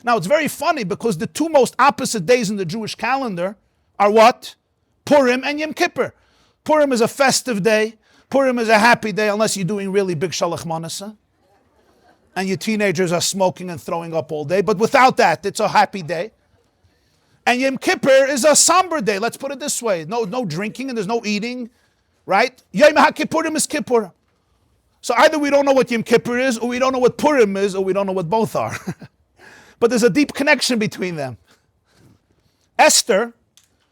Now it's very funny because the two most opposite days in the Jewish calendar are what? Purim and Yom Kippur. Purim is a festive day. Purim is a happy day unless you're doing really big shalach manasa, and your teenagers are smoking and throwing up all day. But without that, it's a happy day. And Yom Kippur is a somber day. Let's put it this way: no drinking and there's no eating, right? Yom HaKippurim is Kippur. So either we don't know what Yom Kippur is, or we don't know what Purim is, or we don't know what both are. But there's a deep connection between them. Esther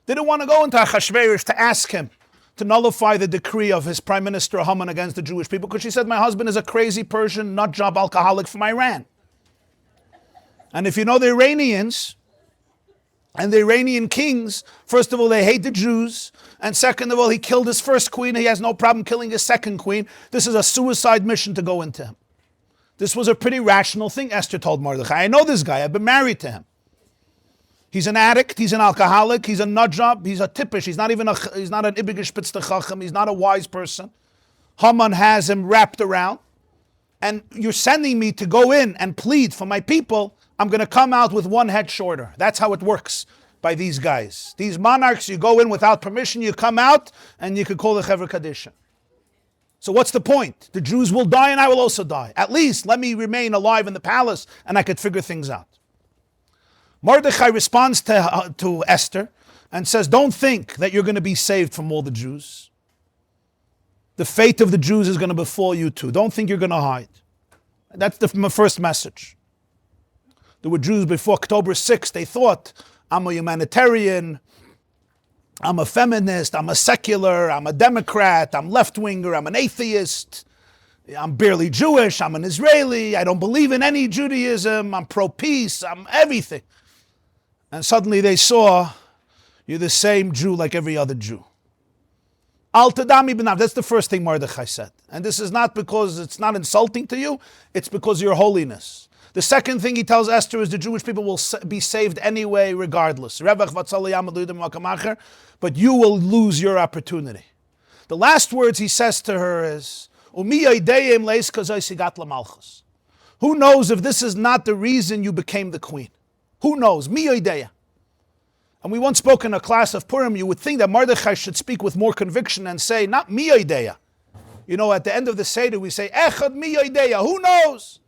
didn't want to go into Achashverosh to ask him to nullify the decree of his prime minister Haman against the Jewish people, because she said, my husband is a crazy Persian nut job alcoholic from Iran. And if you know the Iranians and the Iranian kings, first of all, they hate the Jews, and second of all, he killed his first queen. He has no problem killing his second queen. This is a suicide mission to go into him. This was a pretty rational thing, Esther told Mordechai. I know this guy. I've been married to him. He's an addict. He's an alcoholic. He's a nut job. He's a tippish. He's not an ibigish pitzte chacham. He's not a wise person. Haman has him wrapped around. And you're sending me to go in and plead for my people. I'm going to come out with one head shorter. That's how it works by these guys. These monarchs, you go in without permission, you come out, and you could call the Chevra Kadisha. So what's the point? The Jews will die and I will also die. At least let me remain alive in the palace and I could figure things out. Mordechai responds to Esther and says, don't think that you're going to be saved from all the Jews. The fate of the Jews is going to befall you too. Don't think you're going to hide. That's my first message. There were Jews before October 6th. They thought, I'm a humanitarian, I'm a feminist, I'm a secular, I'm a Democrat, I'm left-winger, I'm an atheist, I'm barely Jewish, I'm an Israeli, I don't believe in any Judaism, I'm pro-peace, I'm everything. And suddenly they saw, you're the same Jew like every other Jew. Al tadami b'nav, that's the first thing Mordechai said. And this is not because it's not insulting to you, it's because of your holiness. The second thing he tells Esther is the Jewish people will be saved anyway, regardless. But you will lose your opportunity. The last words he says to her is, who knows if this is not the reason you became the queen? Who knows? And we once spoke in a class of Purim, you would think that Mordechai should speak with more conviction and say, not mi idea. You know, at the end of the Seder, we say, Echad mi idea. Who knows?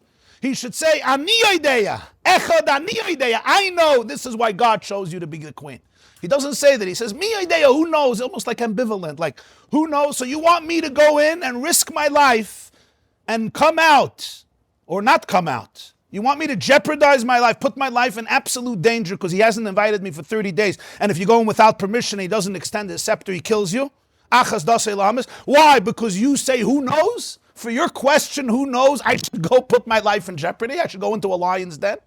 He should say, Ani idea. Echad ani idea. I know this is why God chose you to be the queen. He doesn't say that. He says, mi idea. Who knows? Almost like ambivalent. Like, who knows? So you want me to go in and risk my life and come out or not come out? You want me to jeopardize my life, put my life in absolute danger because he hasn't invited me for 30 days. And if you go in without permission, he doesn't extend his scepter, he kills you. Why? Because you say, who knows? For your question, who knows? I should go put my life in jeopardy? I should go into a lion's den?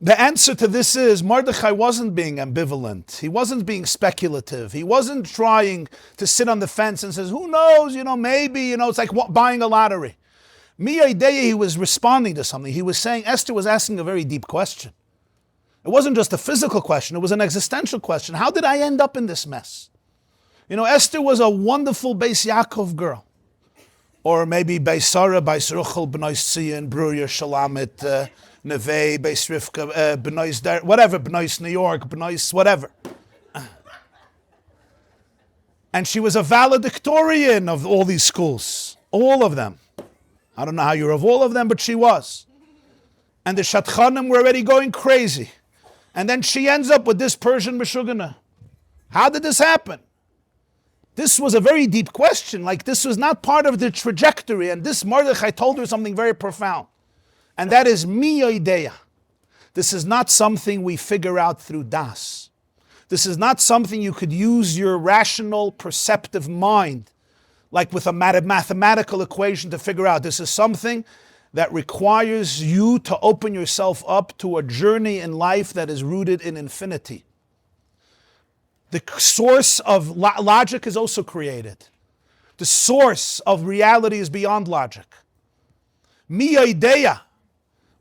The answer to this is Mordechai wasn't being ambivalent. He wasn't being speculative. He wasn't trying to sit on the fence and says, who knows? Maybe, it's like buying a lottery. He was responding to something. He was saying, Esther was asking a very deep question. It wasn't just a physical question. It was an existential question. How did I end up in this mess? Esther was a wonderful Beis Yaakov girl. Or maybe Beis Sarah, Beis Ruchel, B'nois Tzion, Bruria, Shalamit, Nevei, Beis Rivka, B'nois, whatever, B'nois New York, B'nois, whatever. And she was a valedictorian of all these schools. All of them. I don't know how you're of all of them, but she was. And the Shatchanim were already going crazy. And then she ends up with this Persian Meshugana. How did this happen? This was a very deep question. Like, this was not part of the trajectory. And this Mordechai told her something very profound. And that is mi idea. This is not something we figure out through das. This is not something you could use your rational, perceptive mind, like with a mathematical equation, to figure out. This is something that requires you to open yourself up to a journey in life that is rooted in infinity. The source of logic is also created. The source of reality is beyond logic. Mi idea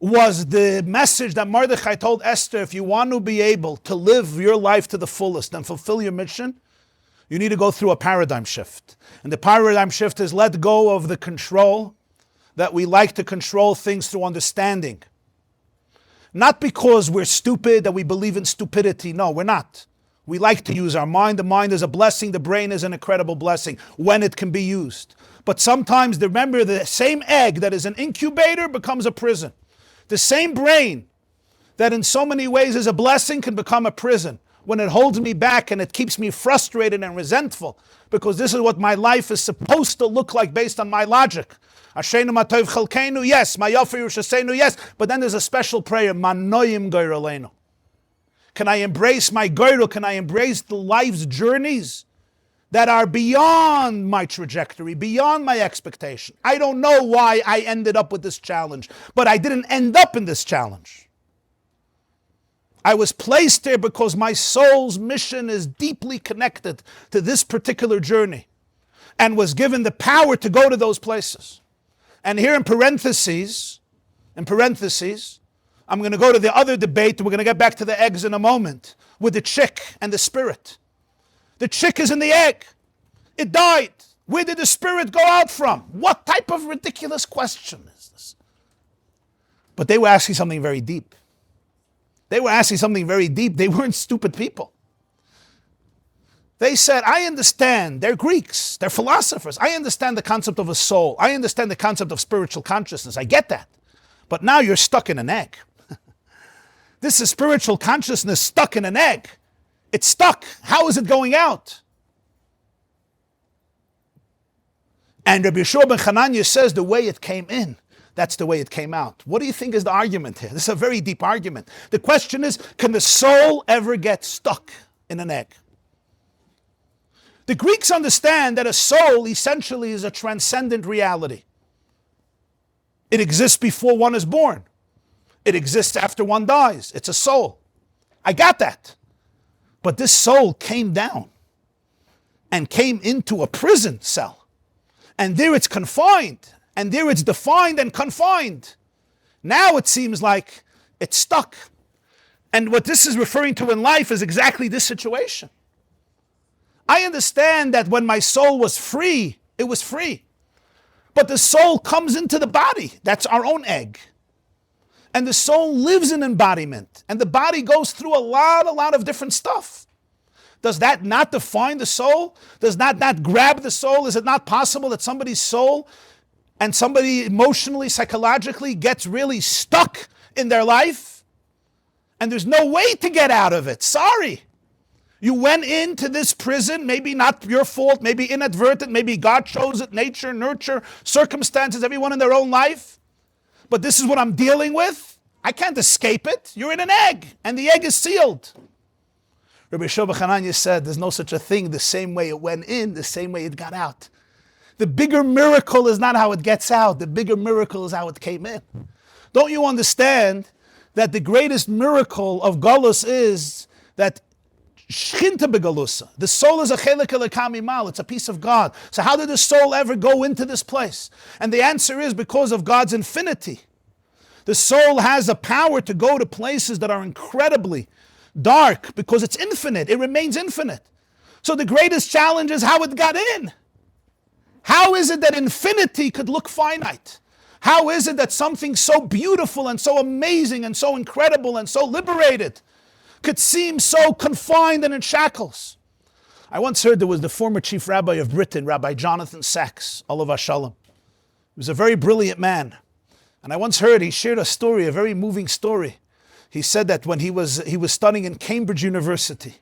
was the message that Mordechai told Esther, if you want to be able to live your life to the fullest and fulfill your mission, you need to go through a paradigm shift. And the paradigm shift is let go of the control that we like to control things through understanding. Not because we're stupid, that we believe in stupidity. No, we're not. We like to use our mind. The mind is a blessing. The brain is an incredible blessing when it can be used. But sometimes, remember, the same egg that is an incubator becomes a prison. The same brain that in so many ways is a blessing can become a prison when it holds me back and it keeps me frustrated and resentful, because this is what my life is supposed to look like based on my logic. Asheinu matov chalkeinu, yes. Mayofer Yerushaseinu, yes. But then there's a special prayer, Manoyim Goyraleinu. Can I embrace my goyrel? Can I embrace the life's journeys that are beyond my trajectory, beyond my expectation? I don't know why I ended up with this challenge, but I didn't end up in this challenge. I was placed there because my soul's mission is deeply connected to this particular journey and was given the power to go to those places. And here in parentheses, I'm going to go to the other debate, and we're going to get back to the eggs in a moment, with the chick and the spirit. The chick is in the egg. It died. Where did the spirit go out from? What type of ridiculous question is this? But they were asking something very deep. They weren't stupid people. They said, I understand. They're Greeks. They're philosophers. I understand the concept of a soul. I understand the concept of spiritual consciousness. I get that. But now you're stuck in an egg. This is spiritual consciousness stuck in an egg. It's stuck. How is it going out? And Rabbi Yeshua ben Chananya says the way it came in, that's the way it came out. What do you think is the argument here? This is a very deep argument. The question is, can the soul ever get stuck in an egg? The Greeks understand that a soul essentially is a transcendent reality. It exists before one is born. It exists after one dies. It's a soul. I got that. But this soul came down and came into a prison cell. And there it's confined. And there it's defined and confined. Now it seems like it's stuck. And what this is referring to in life is exactly this situation. I understand that when my soul was free, it was free. But the soul comes into the body. That's our own egg. And the soul lives in embodiment. And the body goes through a lot of different stuff. Does that not define the soul? Does that not grab the soul? Is it not possible that somebody's soul and somebody emotionally, psychologically gets really stuck in their life? And there's no way to get out of it. Sorry. You went into this prison, maybe not your fault, maybe inadvertent, maybe God chose it, nature, nurture, circumstances, everyone in their own life. But this is what I'm dealing with. I can't escape it. You're in an egg, and the egg is sealed. Rabbi Yeshua ben Chananya said, there's no such a thing. The same way it went in, the same way it got out. The bigger miracle is not how it gets out. The bigger miracle is how it came in. Don't you understand that the greatest miracle of Galus is that Shchinta begalusa. The soul is a chelik elokam imal. It's a piece of God. So how did the soul ever go into this place? And the answer is because of God's infinity. The soul has a power to go to places that are incredibly dark because it's infinite. It remains infinite. So the greatest challenge is how it got in. How is it that infinity could look finite? How is it that something so beautiful and so amazing and so incredible and so liberated could seem so confined and in shackles? I once heard there was the former chief rabbi of Britain, Rabbi Jonathan Sacks, Olav Shalom. He was a very brilliant man. And I once heard he shared a story, a very moving story. He said that when he was studying in Cambridge University,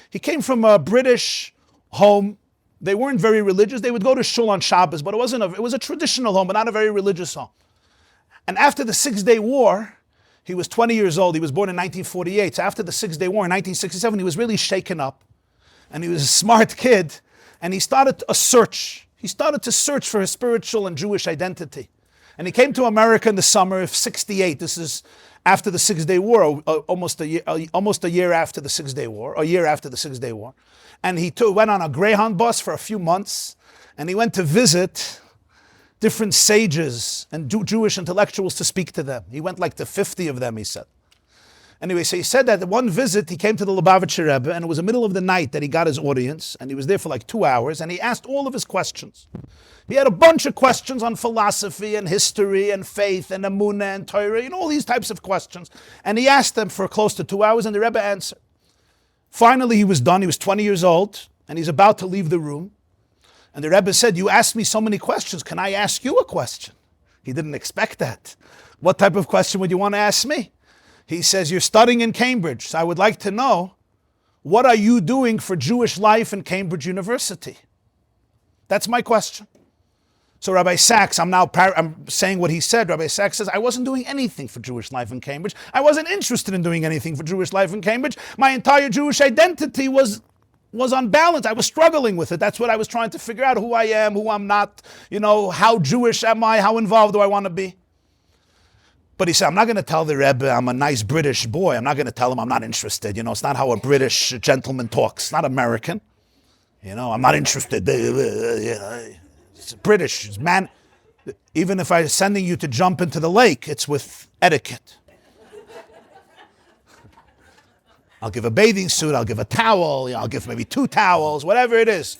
he came from a British home. They weren't very religious. They would go to shul on Shabbos, but it was a traditional home, but not a very religious home. And after the 6-Day War, he was 20 years old. He was born in 1948. So after the 6-Day War in 1967, he was really shaken up. And he was a smart kid. And he started a search. He started to search for his spiritual and Jewish identity. And he came to America in the summer of 68. This is after the 6-Day War, almost a year after the 6-Day War, a year after the 6-Day War. And he went on a Greyhound bus for a few months. And he went to visit different sages and Jewish intellectuals to speak to them. He went like to 50 of them, he said. Anyway, so he said that at one visit, he came to the Lubavitcher Rebbe, and it was the middle of the night that he got his audience, and he was there for like 2 hours, and he asked all of his questions. He had a bunch of questions on philosophy and history and faith and Emunah and Torah, all these types of questions. And he asked them for close to 2 hours, and the Rebbe answered. Finally, he was done. He was 20 years old, and he's about to leave the room. And the Rebbe said, you asked me so many questions. Can I ask you a question? He didn't expect that. What type of question would you want to ask me? He says, you're studying in Cambridge, so I would like to know, what are you doing for Jewish life in Cambridge University? That's my question. So Rabbi Sachs, I'm saying what he said. Rabbi Sachs says, I wasn't doing anything for Jewish life in Cambridge. I wasn't interested in doing anything for Jewish life in Cambridge. My entire Jewish identity was unbalanced. I was struggling with it. That's what I was trying to figure out, who I am, who I'm not, how Jewish am I, how involved do I want to be? But he said, I'm not going to tell the Rebbe I'm a nice British boy. I'm not going to tell him I'm not interested. It's not how a British gentleman talks. It's not American. I'm not interested. It's British. It's man. Even if I'm sending you to jump into the lake, it's with etiquette. I'll give a bathing suit. I'll give a towel. I'll give maybe 2 towels, whatever it is.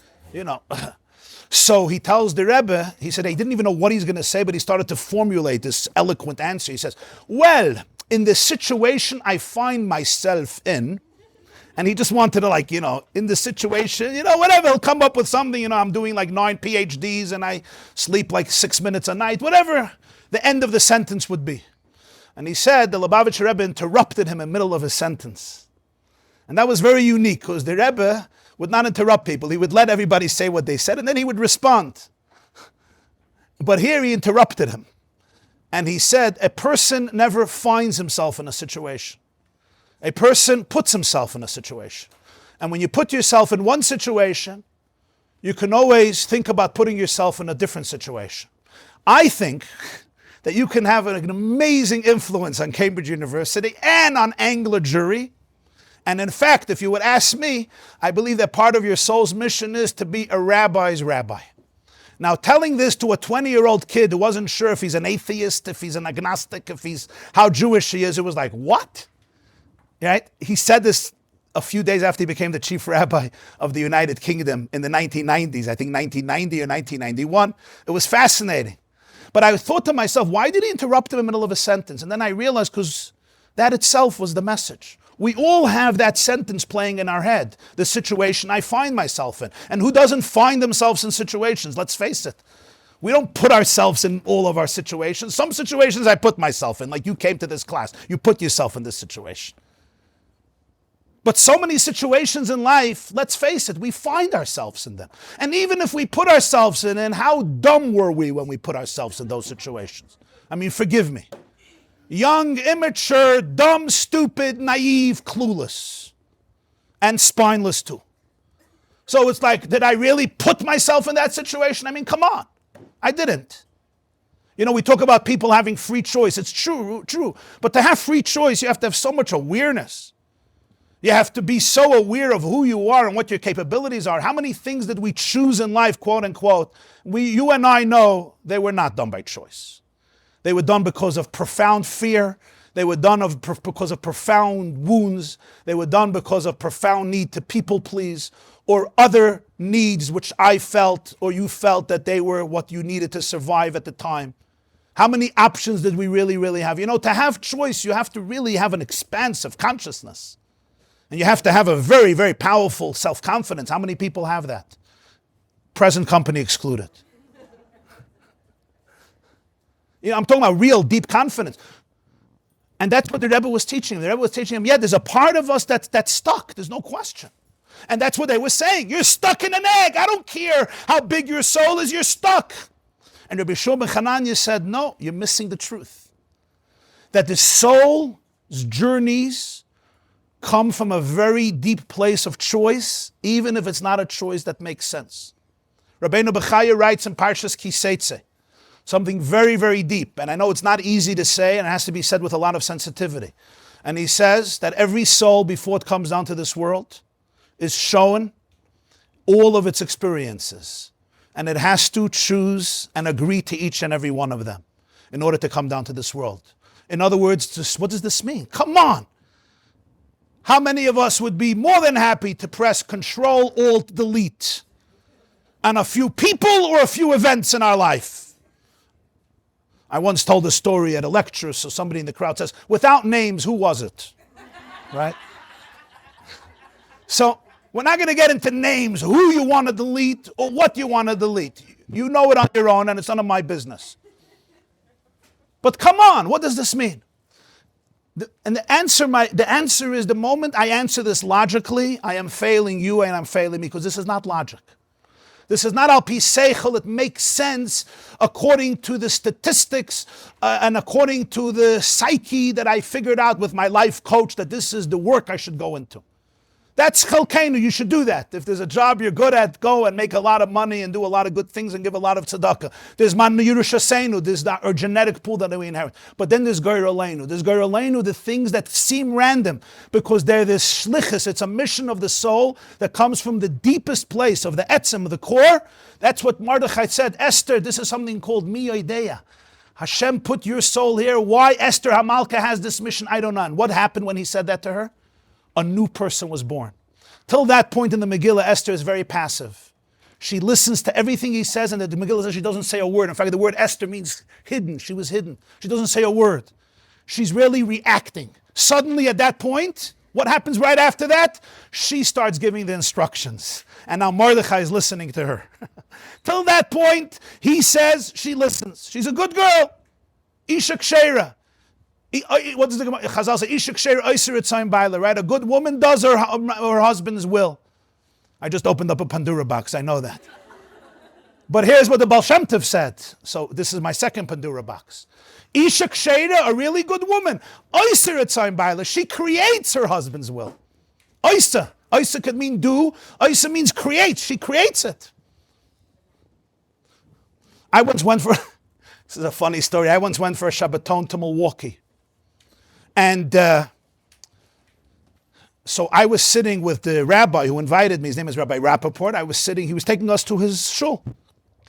So he tells the Rebbe, he said he didn't even know what he's going to say, but he started to formulate this eloquent answer. He says, well, in the situation I find myself in, and he just wanted to in the situation, whatever, he'll come up with something, I'm doing 9 PhDs and I sleep 6 minutes a night, whatever the end of the sentence would be. And he said the Lubavitcher Rebbe interrupted him in the middle of his sentence. And that was very unique because the Rebbe would not interrupt people. He would let everybody say what they said and then he would respond. But here he interrupted him. And he said, a person never finds himself in a situation. A person puts himself in a situation. And when you put yourself in one situation, you can always think about putting yourself in a different situation. I think that you can have an amazing influence on Cambridge University and on Anglo Jury. And in fact, if you would ask me, I believe that part of your soul's mission is to be a rabbi's rabbi. Now, telling this to a 20-year-old kid who wasn't sure if he's an atheist, if he's an agnostic, how Jewish he is, it was like, what? Right? He said this a few days after he became the chief rabbi of the United Kingdom in the 1990s, I think 1990 or 1991. It was fascinating. But I thought to myself, why did he interrupt him in the middle of a sentence? And then I realized because that itself was the message. We all have that sentence playing in our head, the situation I find myself in. And who doesn't find themselves in situations? Let's face it. We don't put ourselves in all of our situations. Some situations I put myself in, like you came to this class. You put yourself in this situation. But so many situations in life, let's face it, we find ourselves in them. And even if we put ourselves in, and how dumb were we when we put ourselves in those situations? I mean, forgive me. Young, immature, dumb, stupid, naive, clueless, and spineless too. So it's like, did I really put myself in that situation? I mean, come on. I didn't. We talk about people having free choice. It's true. But to have free choice, you have to have so much awareness. You have to be so aware of who you are and what your capabilities are. How many things did we choose in life, quote unquote? You and I know they were not done by choice. They were done because of profound fear. They were done because of profound wounds. They were done because of profound need to people please, or other needs which I felt or you felt that they were what you needed to survive at the time. How many options did we really have? To have choice, you have to really have an expansive consciousness. And you have to have a very, very powerful self-confidence. How many people have that? Present company excluded. I'm talking about real deep confidence. And that's what the Rebbe was teaching him. The Rebbe was teaching him, there's a part of us that's stuck. There's no question. And that's what they were saying. You're stuck in an egg. I don't care how big your soul is. You're stuck. And Rabbi Shua ben Chananya said, no, you're missing the truth. That the soul's journeys come from a very deep place of choice, even if it's not a choice that makes sense. Rabbeinu Bechaya writes in Parshas Kiseitze, something very, very deep. And I know it's not easy to say, and it has to be said with a lot of sensitivity. And he says that every soul, before it comes down to this world, is shown all of its experiences. And it has to choose and agree to each and every one of them in order to come down to this world. In other words, what does this mean? Come on. How many of us would be more than happy to press Control, Alt, Delete on a few people or a few events in our life? I once told a story at a lecture, so somebody in the crowd says, without names, who was it? Right? So we're not going to get into names, who you want to delete or what you want to delete. You know it on your own, and it's none of my business. But come on, what does this mean? The answer is, the moment I answer this logically, I am failing you and I'm failing me, because this is not logic. This is not al pi seichel. It makes sense according to the statistics and according to the psyche that I figured out with my life coach, that this is the work I should go into. That's chelkeinu. You should do that. If there's a job you're good at, go and make a lot of money and do a lot of good things and give a lot of tzedakah. There's man Yerushaseinu, there's our genetic pool that we inherit. But then there's Goyer Aleinu. There's Goyer Aleinu, the things that seem random, because they're this shlichus. It's a mission of the soul that comes from the deepest place of the etzem, of the core. That's what Mordechai said. Esther, this is something called miyodeya. Hashem put your soul here. Why Esther Hamalka has this mission, I don't know. And what happened when he said that to her? A new person was born. Till that point in the Megillah, Esther is very passive. She listens to everything he says, and the Megillah says she doesn't say a word. In fact, the word Esther means hidden. She was hidden. She doesn't say a word. She's really reacting. Suddenly at that point, what happens right after that? She starts giving the instructions. And now Mordechai is listening to her. Till that point, he says, she listens. She's a good girl. Isha Ksheira. What does the Chazal say? Isha Ksheira Oiser Etzayim Baila, right? A good woman does her husband's will. I just opened up a Pandora box, I know that. But here's what the Baal Shem Tov said. So this is my second Pandora box. Isha Ksheira, a really good woman. Oiser Etzayim Baila, she creates her husband's will. Oisa. Oisa could mean do. Oisa means create. She creates it. I once went for, this is a funny story. I once went for a Shabbaton to Milwaukee. And so I was sitting with the rabbi who invited me. His name is Rabbi Rappaport. He was taking us to his shul,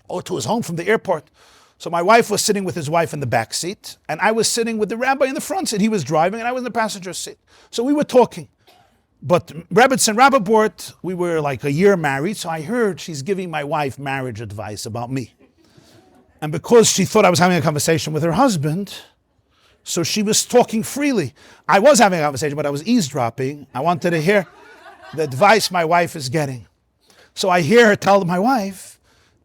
or to his home from the airport. So my wife was sitting with his wife in the back seat, and I was sitting with the rabbi in the front seat. He was driving, and I was in the passenger seat. So we were talking. But Rebbetzin Rappaport, we were like a year married, so I heard she's giving my wife marriage advice about me. And because she thought I was having a conversation with her husband, so she was talking freely. I was having a conversation, but I was eavesdropping. I wanted to hear the advice my wife is getting. So I hear her tell my wife,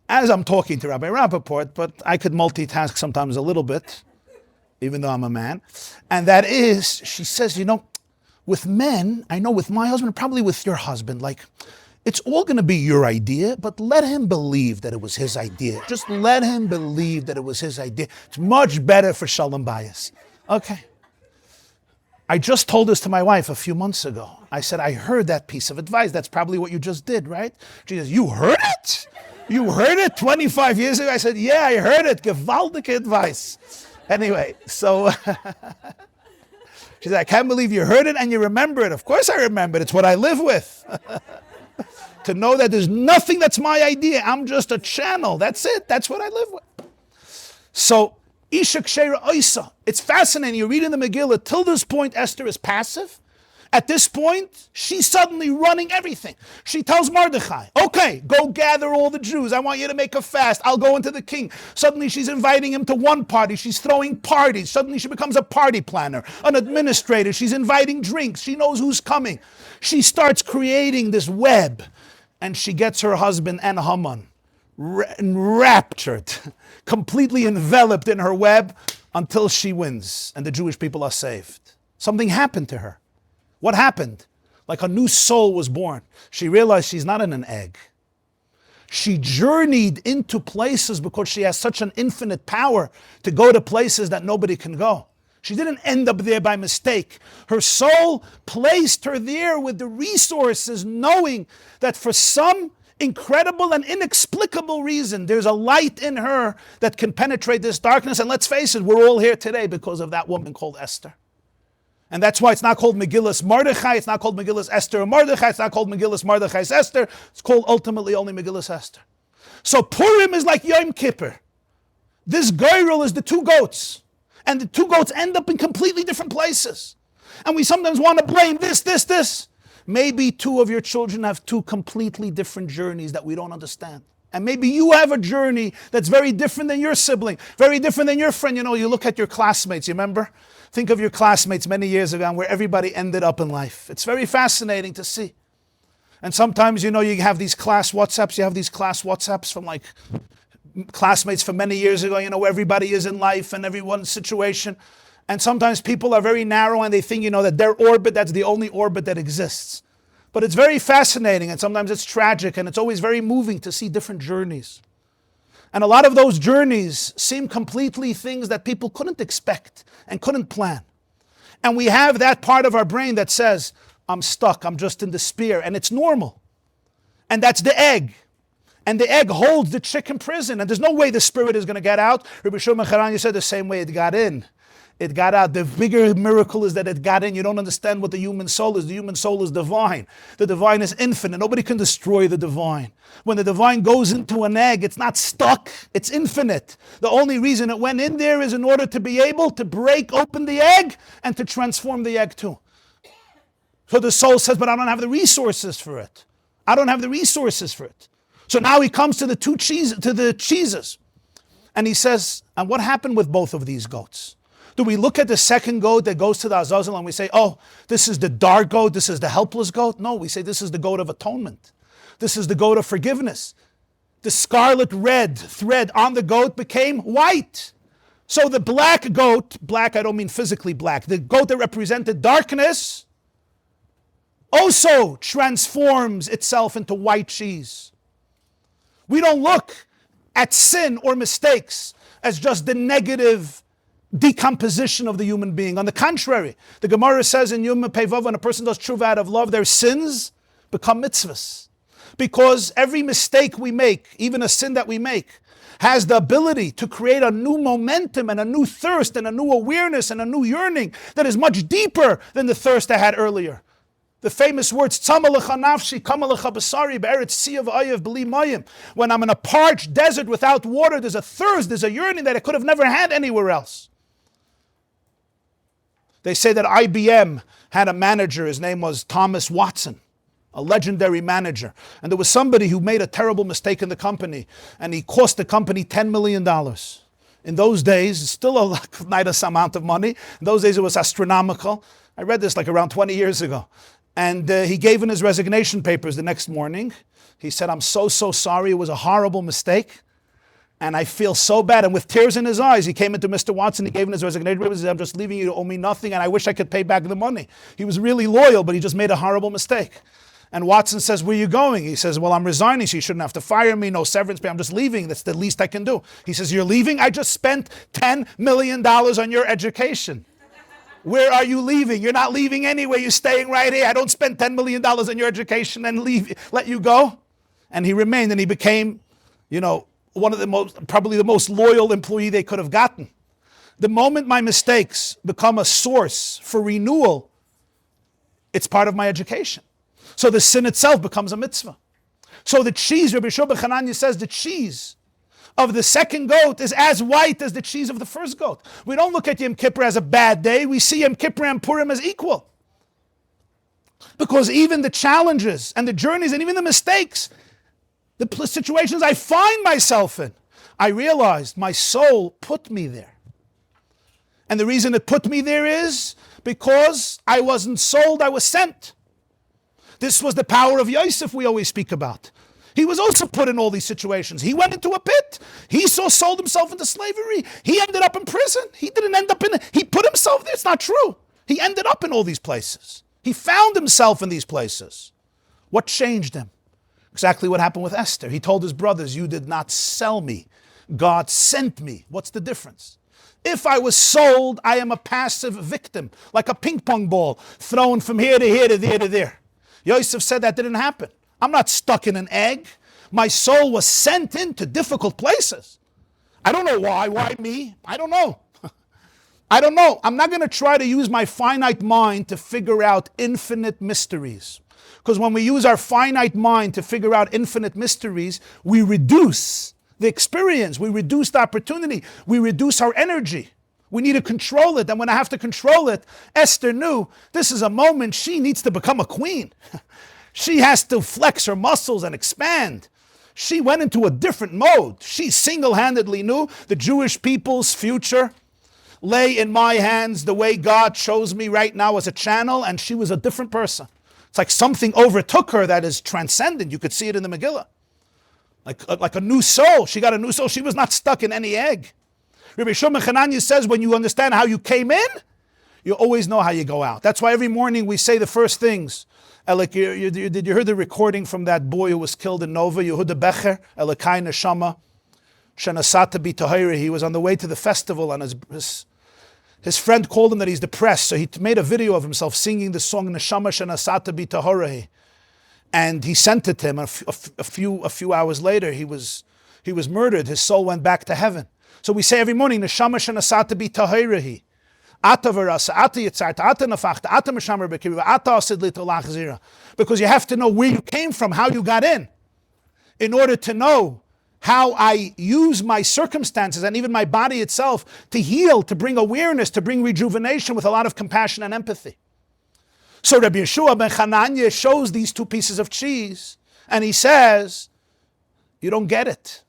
as I'm talking to Rabbi Rappaport, but I could multitask sometimes a little bit, even though I'm a man. And that is, she says, with men, I know with my husband, probably with your husband, like, it's all going to be your idea, but let him believe that it was his idea. Just let him believe that it was his idea. It's much better for Shalom Bayis. Okay. I just told this to my wife a few months ago. I said, I heard that piece of advice. That's probably what you just did, right? She says, you heard it? You heard it 25 years ago? I said, yeah, I heard it. Gewaltige advice. Anyway, so she said, I can't believe you heard it and you remember it. Of course I remember it. It's what I live with. To know that there's nothing that's my idea. I'm just a channel. That's it. That's what I live with. So, Isha Ksheira Oisa. It's fascinating. You read in the Megillah, till this point, Esther is passive. At this point, she's suddenly running everything. She tells Mordechai, okay, go gather all the Jews. I want you to make a fast. I'll go into the king. Suddenly she's inviting him to one party. She's throwing parties. Suddenly she becomes a party planner, an administrator. She's inviting drinks. She knows who's coming. She starts creating this web. And she gets her husband and Haman enraptured, completely enveloped in her web until she wins and the Jewish people are saved. Something happened to her. What happened? Like a new soul was born. She realized she's not in an egg. She journeyed into places because she has such an infinite power to go to places that nobody can go. She didn't end up there by mistake. Her soul placed her there with the resources, knowing that for some incredible and inexplicable reason, there's a light in her that can penetrate this darkness. And let's face it, we're all here today because of that woman called Esther. And that's why it's not called Megillus Mordechai, it's not called Megillus Esther or Mordechai, it's not called Megillus Mordechai's Esther, it's called ultimately only Megillus Esther. So Purim is like Yom Kippur. This Geirel is the two goats. And the two goats end up in completely different places. And we sometimes want to blame this. Maybe two of your children have two completely different journeys that we don't understand. And maybe you have a journey that's very different than your sibling, very different than your friend. You look at your classmates, you remember? Think of your classmates many years ago and where everybody ended up in life. It's very fascinating to see. And sometimes, you have these class WhatsApps. You have these class WhatsApps from like classmates from many years ago, where everybody is in life and everyone's situation. And sometimes people are very narrow and they think, that their orbit, that's the only orbit that exists. But it's very fascinating and sometimes it's tragic and it's always very moving to see different journeys. And a lot of those journeys seem completely things that people couldn't expect and couldn't plan. And we have that part of our brain that says, I'm stuck, I'm just in despair, and it's normal. And that's the egg. And the egg holds the chick in prison, and there's no way the spirit is going to get out. Rabbi Shimon Charanya said the same way it got in. It got out. The bigger miracle is that it got in. You don't understand what the human soul is. The human soul is divine. The divine is infinite. Nobody can destroy the divine. When the divine goes into an egg, it's not stuck. It's infinite. The only reason it went in there is in order to be able to break open the egg and to transform the egg too. So the soul says, but I don't have the resources for it. I don't have the resources for it. So now he comes to the cheeses. And he says, and what happened with both of these goats? Do we look at the second goat that goes to the Azazel and we say, oh, this is the dark goat, this is the helpless goat? No, we say this is the goat of atonement. This is the goat of forgiveness. The scarlet red thread on the goat became white. So the black goat, black I don't mean physically black, the goat that represented darkness also transforms itself into white cheese. We don't look at sin or mistakes as just the negative decomposition of the human being. On the contrary, the Gemara says in Yom Peivav, when a person does tshuva out of love, their sins become mitzvahs. Because every mistake we make, even a sin that we make, has the ability to create a new momentum and a new thirst and a new awareness and a new yearning that is much deeper than the thirst I had earlier. The famous words, Tzamalecha nafshi, kamalecha basari, be'eretz siyav ayev b'li mayim. When I'm in a parched desert without water, there's a thirst, there's a yearning that I could have never had anywhere else. They say that IBM had a manager, his name was Thomas Watson, a legendary manager. And there was somebody who made a terrible mistake in the company, and he cost the company $10 million. In those days, it's still a nice amount of money. In those days, it was astronomical. I read this like around 20 years ago. And he gave in his resignation papers the next morning. He said, I'm so sorry. It was a horrible mistake. And I feel so bad. And with tears in his eyes, he came into Mr. Watson. He gave him his resignation papers. He said, I'm just leaving you. You owe me nothing. And I wish I could pay back the money. He was really loyal, but he just made a horrible mistake. And Watson says, where are you going? He says, well, I'm resigning, so you shouldn't have to fire me. No severance pay. I'm just leaving. That's the least I can do. He says, you're leaving? I just spent $10 million on your education. Where are you leaving? You're not leaving anyway. You're staying right here. I don't spend $10 million on your education and let you go. And he remained, and he became, one of probably the most loyal employee they could have gotten. The moment my mistakes become a source for renewal, it's part of my education. So the sin itself becomes a mitzvah. So the cheese, Rabbi Shimon Chananya says, the cheese of the second goat is as white as the cheese of the first goat. We don't look at Yom Kippur as a bad day. We see Yom Kippur and Purim as equal. Because even the challenges and the journeys and even the mistakes, the situations I find myself in, I realized my soul put me there. And the reason it put me there is because I wasn't sold, I was sent. This was the power of Yosef we always speak about. He was also put in all these situations. He went into a pit. He sold himself into slavery. He ended up in prison. He didn't end up in it. He put himself there. It's not true. He ended up in all these places. He found himself in these places. What changed him? Exactly what happened with Esther. He told his brothers, you did not sell me. God sent me. What's the difference? If I was sold, I am a passive victim, like a ping pong ball, thrown from here to here to there to there. Yosef said that didn't happen. I'm not stuck in an egg. My soul was sent into difficult places. I don't know why. Why me? I don't know. I don't know. I'm not going to try to use my finite mind to figure out infinite mysteries. Because when we use our finite mind to figure out infinite mysteries, we reduce the experience, we reduce the opportunity, we reduce our energy. We need to control it. And when I have to control it, Esther knew this is a moment she needs to become a queen. She has to flex her muscles and expand. She went into a different mode. She single-handedly knew the Jewish people's future lay in my hands the way God chose me right now as a channel, and she was a different person. It's like something overtook her that is transcendent. You could see it in the Megillah. Like a new soul. She got a new soul. She was not stuck in any egg. Rabbi Shimon Chananya says when you understand how you came in, you always know how you go out. That's why every morning we say the first things. Did you hear the recording from that boy who was killed in Nova, Yehuda Becher, Elikai Neshama, Shenasata B'Tahira? He was on the way to the festival and his friend called him that he's depressed. So he made a video of himself singing the song Neshama Shenasata B'Tahira. And he sent it to him. A few hours later, he was murdered. His soul went back to heaven. So we say every morning, Neshama Shenasata B'Tahira. Because you have to know where you came from, how you got in order to know how I use my circumstances and even my body itself to heal, to bring awareness, to bring rejuvenation with a lot of compassion and empathy. So Rabbi Yeshua ben Chananya shows these two pieces of cheese and he says, you don't get it.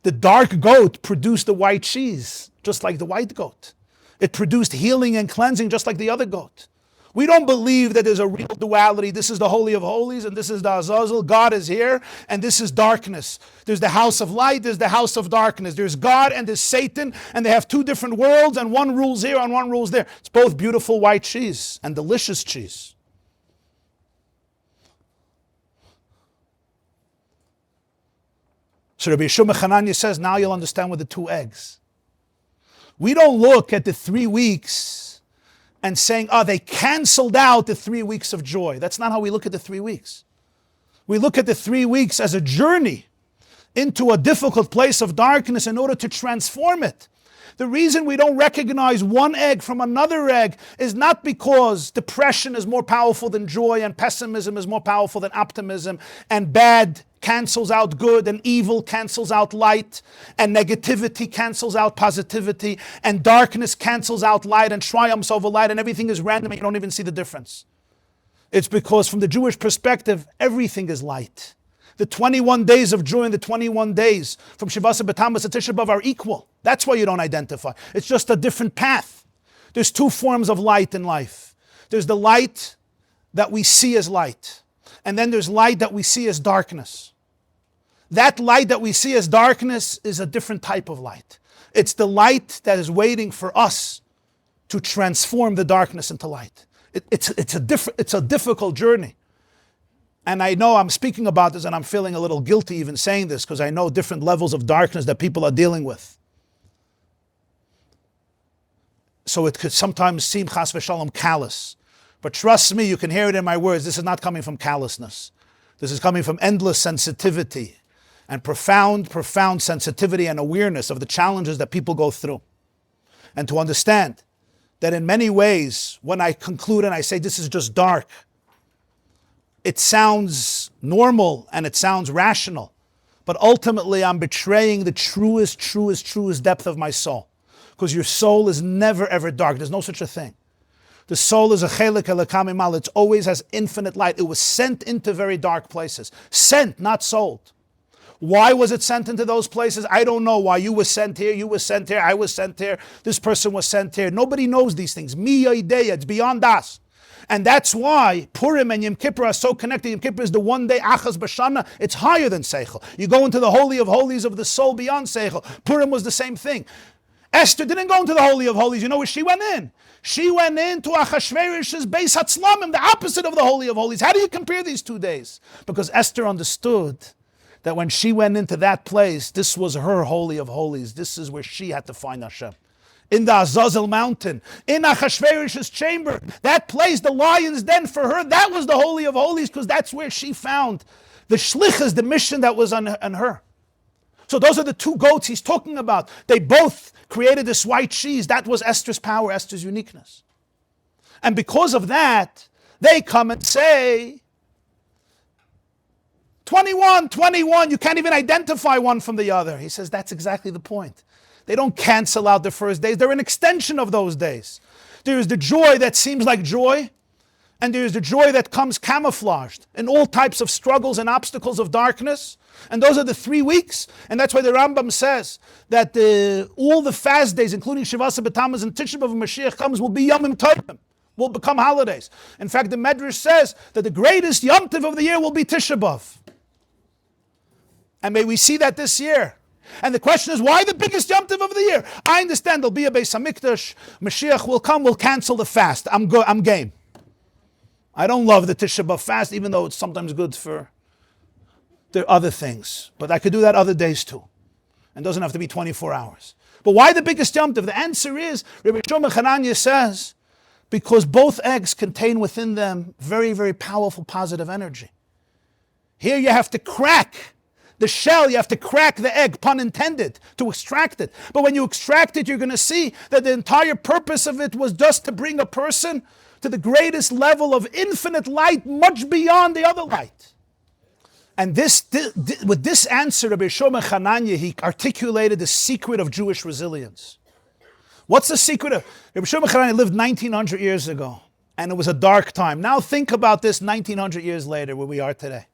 The dark goat produced the white cheese, just like the white goat. It produced healing and cleansing just like the other goat. We don't believe that there's a real duality. This is the Holy of Holies and this is the Azazel. God is here and this is darkness. There's the house of light, there's the house of darkness. There's God and there's Satan and they have two different worlds and one rules here and one rules there. It's both beautiful white cheese and delicious cheese. So Rabbi Yeshua Chananya says, now you'll understand with the two eggs. We don't look at the 3 weeks and saying, they canceled out the 3 weeks of joy. That's not how we look at the 3 weeks. We look at the 3 weeks as a journey into a difficult place of darkness in order to transform it. The reason we don't recognize one egg from another egg is not because depression is more powerful than joy and pessimism is more powerful than optimism and bad cancels out good and evil cancels out light and negativity cancels out positivity and darkness cancels out light and triumphs over light and everything is random and you don't even see the difference. It's because from the Jewish perspective, everything is light. The 21 days of joy and the 21 days from Shivasa B'Tammuz to Tisha B'Av are equal. That's why you don't identify. It's just a different path. There's two forms of light in life. There's the light that we see as light. And then there's light that we see as darkness. That light that we see as darkness is a different type of light. It's the light that is waiting for us to transform the darkness into light. It's a difficult journey. And I know I'm speaking about this and I'm feeling a little guilty even saying this because I know different levels of darkness that people are dealing with. So it could sometimes seem chas v'shalom callous. But trust me, you can hear it in my words. This is not coming from callousness. This is coming from endless sensitivity and profound sensitivity and awareness of the challenges that people go through. And to understand that in many ways, when I conclude and I say this is just dark, it sounds normal and it sounds rational. But ultimately, I'm betraying the truest depth of my soul. Because your soul is never ever dark. There's no such a thing. The soul is a chelik elokam imal. It always has infinite light. It was sent into very dark places. Sent, not sold. Why was it sent into those places? I don't know why. You were sent here, you were sent here, I was sent here, this person was sent here. Nobody knows these things. Mi yodeya, it's beyond us. And that's why Purim and Yom Kippur are so connected. Yom Kippur is the one day Achaz B'Shana. It's higher than Seichel. You go into the Holy of Holies of the soul beyond Seichel. Purim was the same thing. Esther didn't go into the Holy of Holies. You know where she went in? She went into Achashverosh's Beis Hatzlamim, the opposite of the Holy of Holies. How do you compare these 2 days? Because Esther understood that when she went into that place, this was her Holy of Holies. This is where she had to find Hashem. In the Azazel mountain, in Achashverosh's chamber, that place, the lion's den for her, that was the Holy of Holies because that's where she found the shlichus, the mission that was on her. So those are the two goats he's talking about. They both created this white cheese. That was Esther's power, Esther's uniqueness. And because of that, they come and say, 21, you can't even identify one from the other. He says, that's exactly the point. They don't cancel out the first days. They're an extension of those days. There is the joy that seems like joy, and there is the joy that comes camouflaged in all types of struggles and obstacles of darkness. And those are the 3 weeks. And that's why the Rambam says that all the fast days, including Shivasa B'Tammuz and Tisha B'Av Moshiach comes, will be Yomim Tovim. will become holidays. In fact, the Medrash says that the greatest Yom Tov of the year will be Tisha B'Av. And may we see that this year. And the question is, why the biggest Yom Tov of the year? I understand there'll be a Beis HaMikdash, Moshiach will come, we'll cancel the fast. I'm game. I don't love the Tisha B'Av fast, even though it's sometimes good for the other things. But I could do that other days too. And it doesn't have to be 24 hours. But why the biggest Yom Tov? The answer is, Rabbi Shlomo Chananya says, because both eggs contain within them very, very powerful positive energy. Here you have to crack the shell, you have to crack the egg, pun intended, to extract it. But when you extract it, you're going to see that the entire purpose of it was just to bring a person to the greatest level of infinite light, much beyond the other light. And with this answer, Rabbi Shlomo Chananya, he articulated the secret of Jewish resilience. What's the secret of... Rabbi Shlomo Chananya lived 1900 years ago, and it was a dark time. Now think about this 1900 years later, where we are today.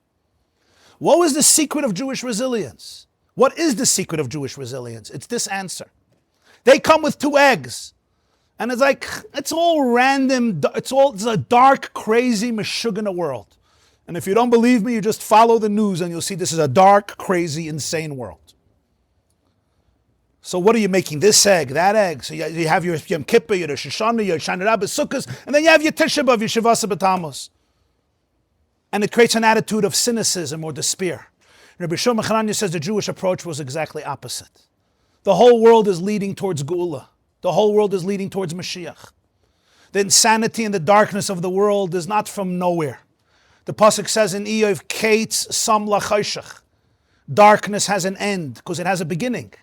What was the secret of Jewish resilience? What is the secret of Jewish resilience? It's this answer. They come with 2 eggs. And it's like, it's all random. It's a dark, crazy, meshugana world. And if you don't believe me, you just follow the news and you'll see this is a dark, crazy, insane world. So what are you making? This egg, that egg. So you have your Yom Kippur, your Rosh Hashanah, your Shana Rabbah, Sukkot, and then you have your Tisha B'Av, your Shavasa B'Tammuz. And it creates an attitude of cynicism or despair. Rabbi Shlomo Chananya says the Jewish approach was exactly opposite. The whole world is leading towards Geula. The whole world is leading towards Moshiach. The insanity and the darkness of the world is not from nowhere. The pasuk says in Iyov, Kates Sam Lachoshech. Darkness has an end because it has a beginning.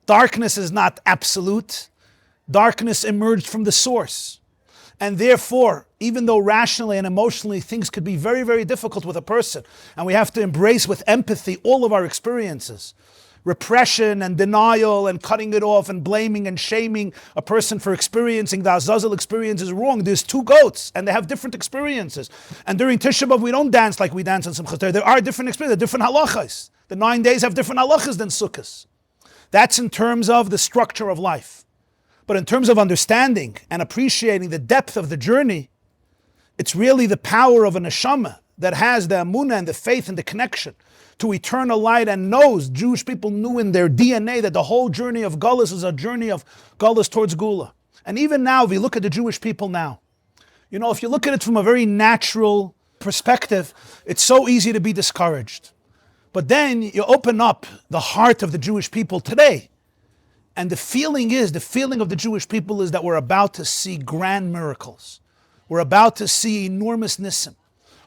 Darkness is not absolute. Darkness emerged from the source. And therefore, even though rationally and emotionally things could be very, very difficult with a person, and we have to embrace with empathy all of our experiences, repression and denial and cutting it off and blaming and shaming a person for experiencing the Azazel experience is wrong. There's 2 goats and they have different experiences. And during Tisha B'Av, we don't dance like we dance on Simchat Torah. There are different experiences, different halachas. The 9 days have different halachas than Sukkot. That's in terms of the structure of life. But in terms of understanding and appreciating the depth of the journey, it's really the power of a neshama that has the amunah and the faith and the connection to eternal light and knows, Jewish people knew in their DNA that the whole journey of Gullus is a journey of Gullus towards Gula. And even now, if you look at the Jewish people now, if you look at it from a very natural perspective, it's so easy to be discouraged. But then you open up the heart of the Jewish people today. And the feeling of the Jewish people is that we're about to see grand miracles. We're about to see enormous nisim.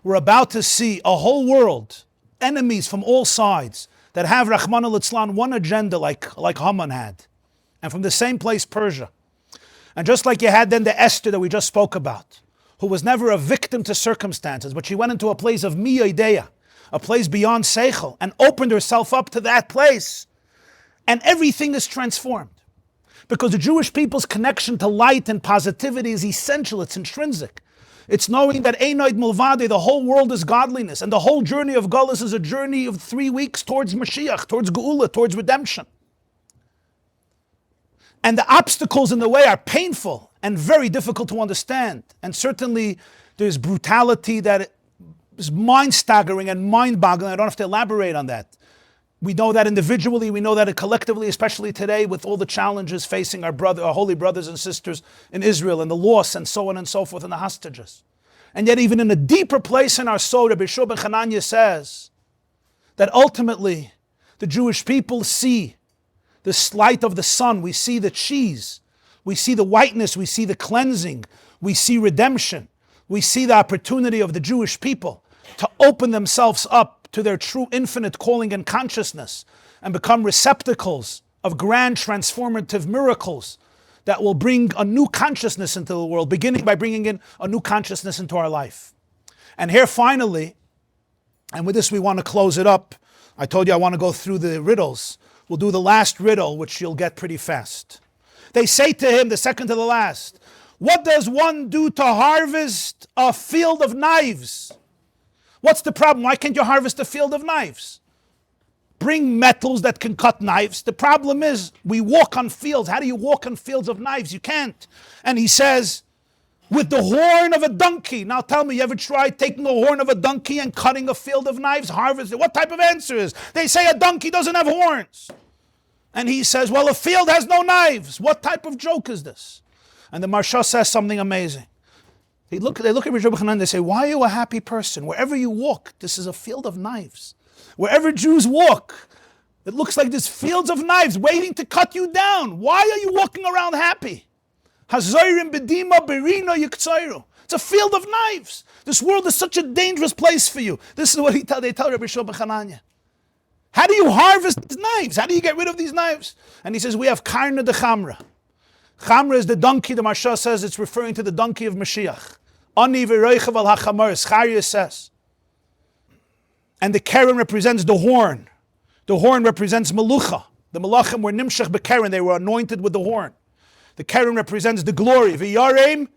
We're about to see a whole world, enemies from all sides, that have Rahman al-Itzlan, one agenda like Haman had. And from the same place, Persia. And just like you had then the Esther that we just spoke about, who was never a victim to circumstances, but she went into a place of miya, a place beyond seichel, and opened herself up to that place. And everything is transformed. Because the Jewish people's connection to light and positivity is essential, it's intrinsic. It's knowing that Einoid Mulvade, the whole world is godliness, and the whole journey of Gullus is a journey of 3 weeks towards Moshiach, towards Geula, towards redemption. And the obstacles in the way are painful and very difficult to understand. And certainly there's brutality that is mind-staggering and mind-boggling. I don't have to elaborate on that. We know that individually, we know that collectively, especially today with all the challenges facing our holy brothers and sisters in Israel and the loss and so on and so forth and the hostages. And yet even in a deeper place in our soul, Rabbi Shlomo Chananya says that ultimately the Jewish people see the light of the sun, we see the cheese, we see the whiteness, we see the cleansing, we see redemption, we see the opportunity of the Jewish people to open themselves up to their true infinite calling and consciousness and become receptacles of grand transformative miracles that will bring a new consciousness into the world, beginning by bringing in a new consciousness into our life. And here finally, and with this we want to close it up. I told you I want to go through the riddles. We'll do the last riddle, which you'll get pretty fast. They say to him, the second to the last, what does one do to harvest a field of knives? What's the problem? Why can't you harvest a field of knives? Bring metals that can cut knives. The problem is we walk on fields. How do you walk on fields of knives? You can't. And he says, with the horn of a donkey. Now tell me, you ever tried taking the horn of a donkey and cutting a field of knives, harvesting? What type of answer is? They say a donkey doesn't have horns. And he says, well, a field has no knives. What type of joke is this? And the Marsha says something amazing. They look at Rabbi Yosef and they say, why are you a happy person? Wherever you walk, this is a field of knives. Wherever Jews walk, it looks like there's fields of knives waiting to cut you down. Why are you walking around happy? It's a field of knives. This world is such a dangerous place for you. This is what they tell Rabbi Shua ben Chananya. How do you harvest these knives? How do you get rid of these knives? And he says, we have karna de chamra. Chamra is the donkey. The Marsha says it's referring to the donkey of Moshiach. Ani v'roichav al hachamar, Zechariah says. And the keren represents the horn. The horn represents melucha. The melachim were nimshach b'keren. They were anointed with the horn. The keren represents the glory. V'yareim, it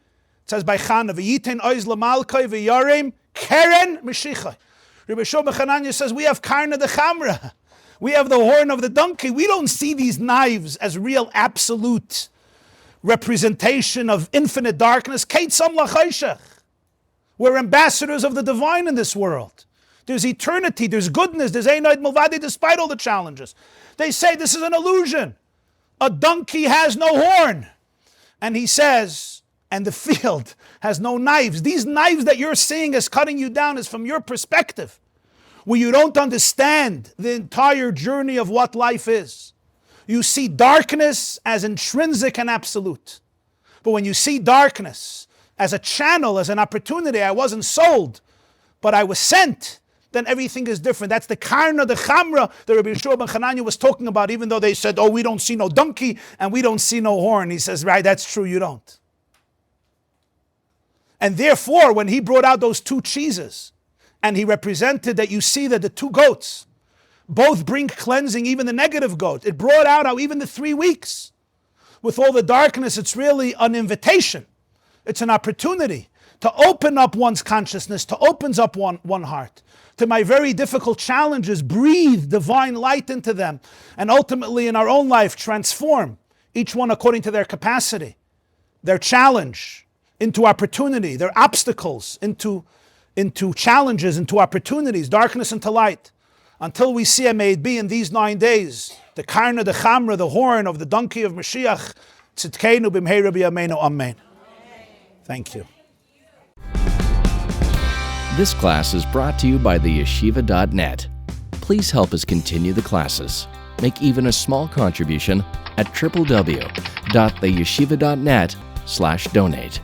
says by Chana, v'yiten oiz lamalkai v'yareim, keren meshicha. Rabbi Shua ben Chananya says, we have karna de chamra. We have the horn of the donkey. We don't see these knives as real absolute representation of infinite darkness. Keitzam lachayshach. We're ambassadors of the divine in this world. There's eternity, there's goodness, there's Einoid Mulvadi despite all the challenges. They say this is an illusion. A donkey has no horn. And he says, and the field has no knives. These knives that you're seeing as cutting you down is from your perspective, where you don't understand the entire journey of what life is. You see darkness as intrinsic and absolute. But when you see darkness as a channel, as an opportunity, I wasn't sold, but I was sent, then everything is different. That's the karna, the chamra that Rabbi Yeshua ben Chananya was talking about, even though they said, oh, we don't see no donkey and we don't see no horn. He says, right, that's true, you don't. And therefore, when he brought out those two cheeses, and he represented that you see that the two goats both bring cleansing, even the negative goat. It brought out how even the 3 weeks, with all the darkness, it's really an invitation. It's an opportunity to open up one's consciousness, to open up one heart. To my very difficult challenges, breathe divine light into them, and ultimately in our own life, transform each one according to their capacity, their challenge into opportunity, their obstacles into challenges, into opportunities, darkness into light, until we see, may it be in these 9 days, the karna, the chamra, the horn of the donkey of Moshiach, tzidkeinu b'mheira b'yameinu, amen. Thank you. This class is brought to you by theyeshiva.net. Please help us continue the classes. Make even a small contribution at www.theyeshiva.net/donate.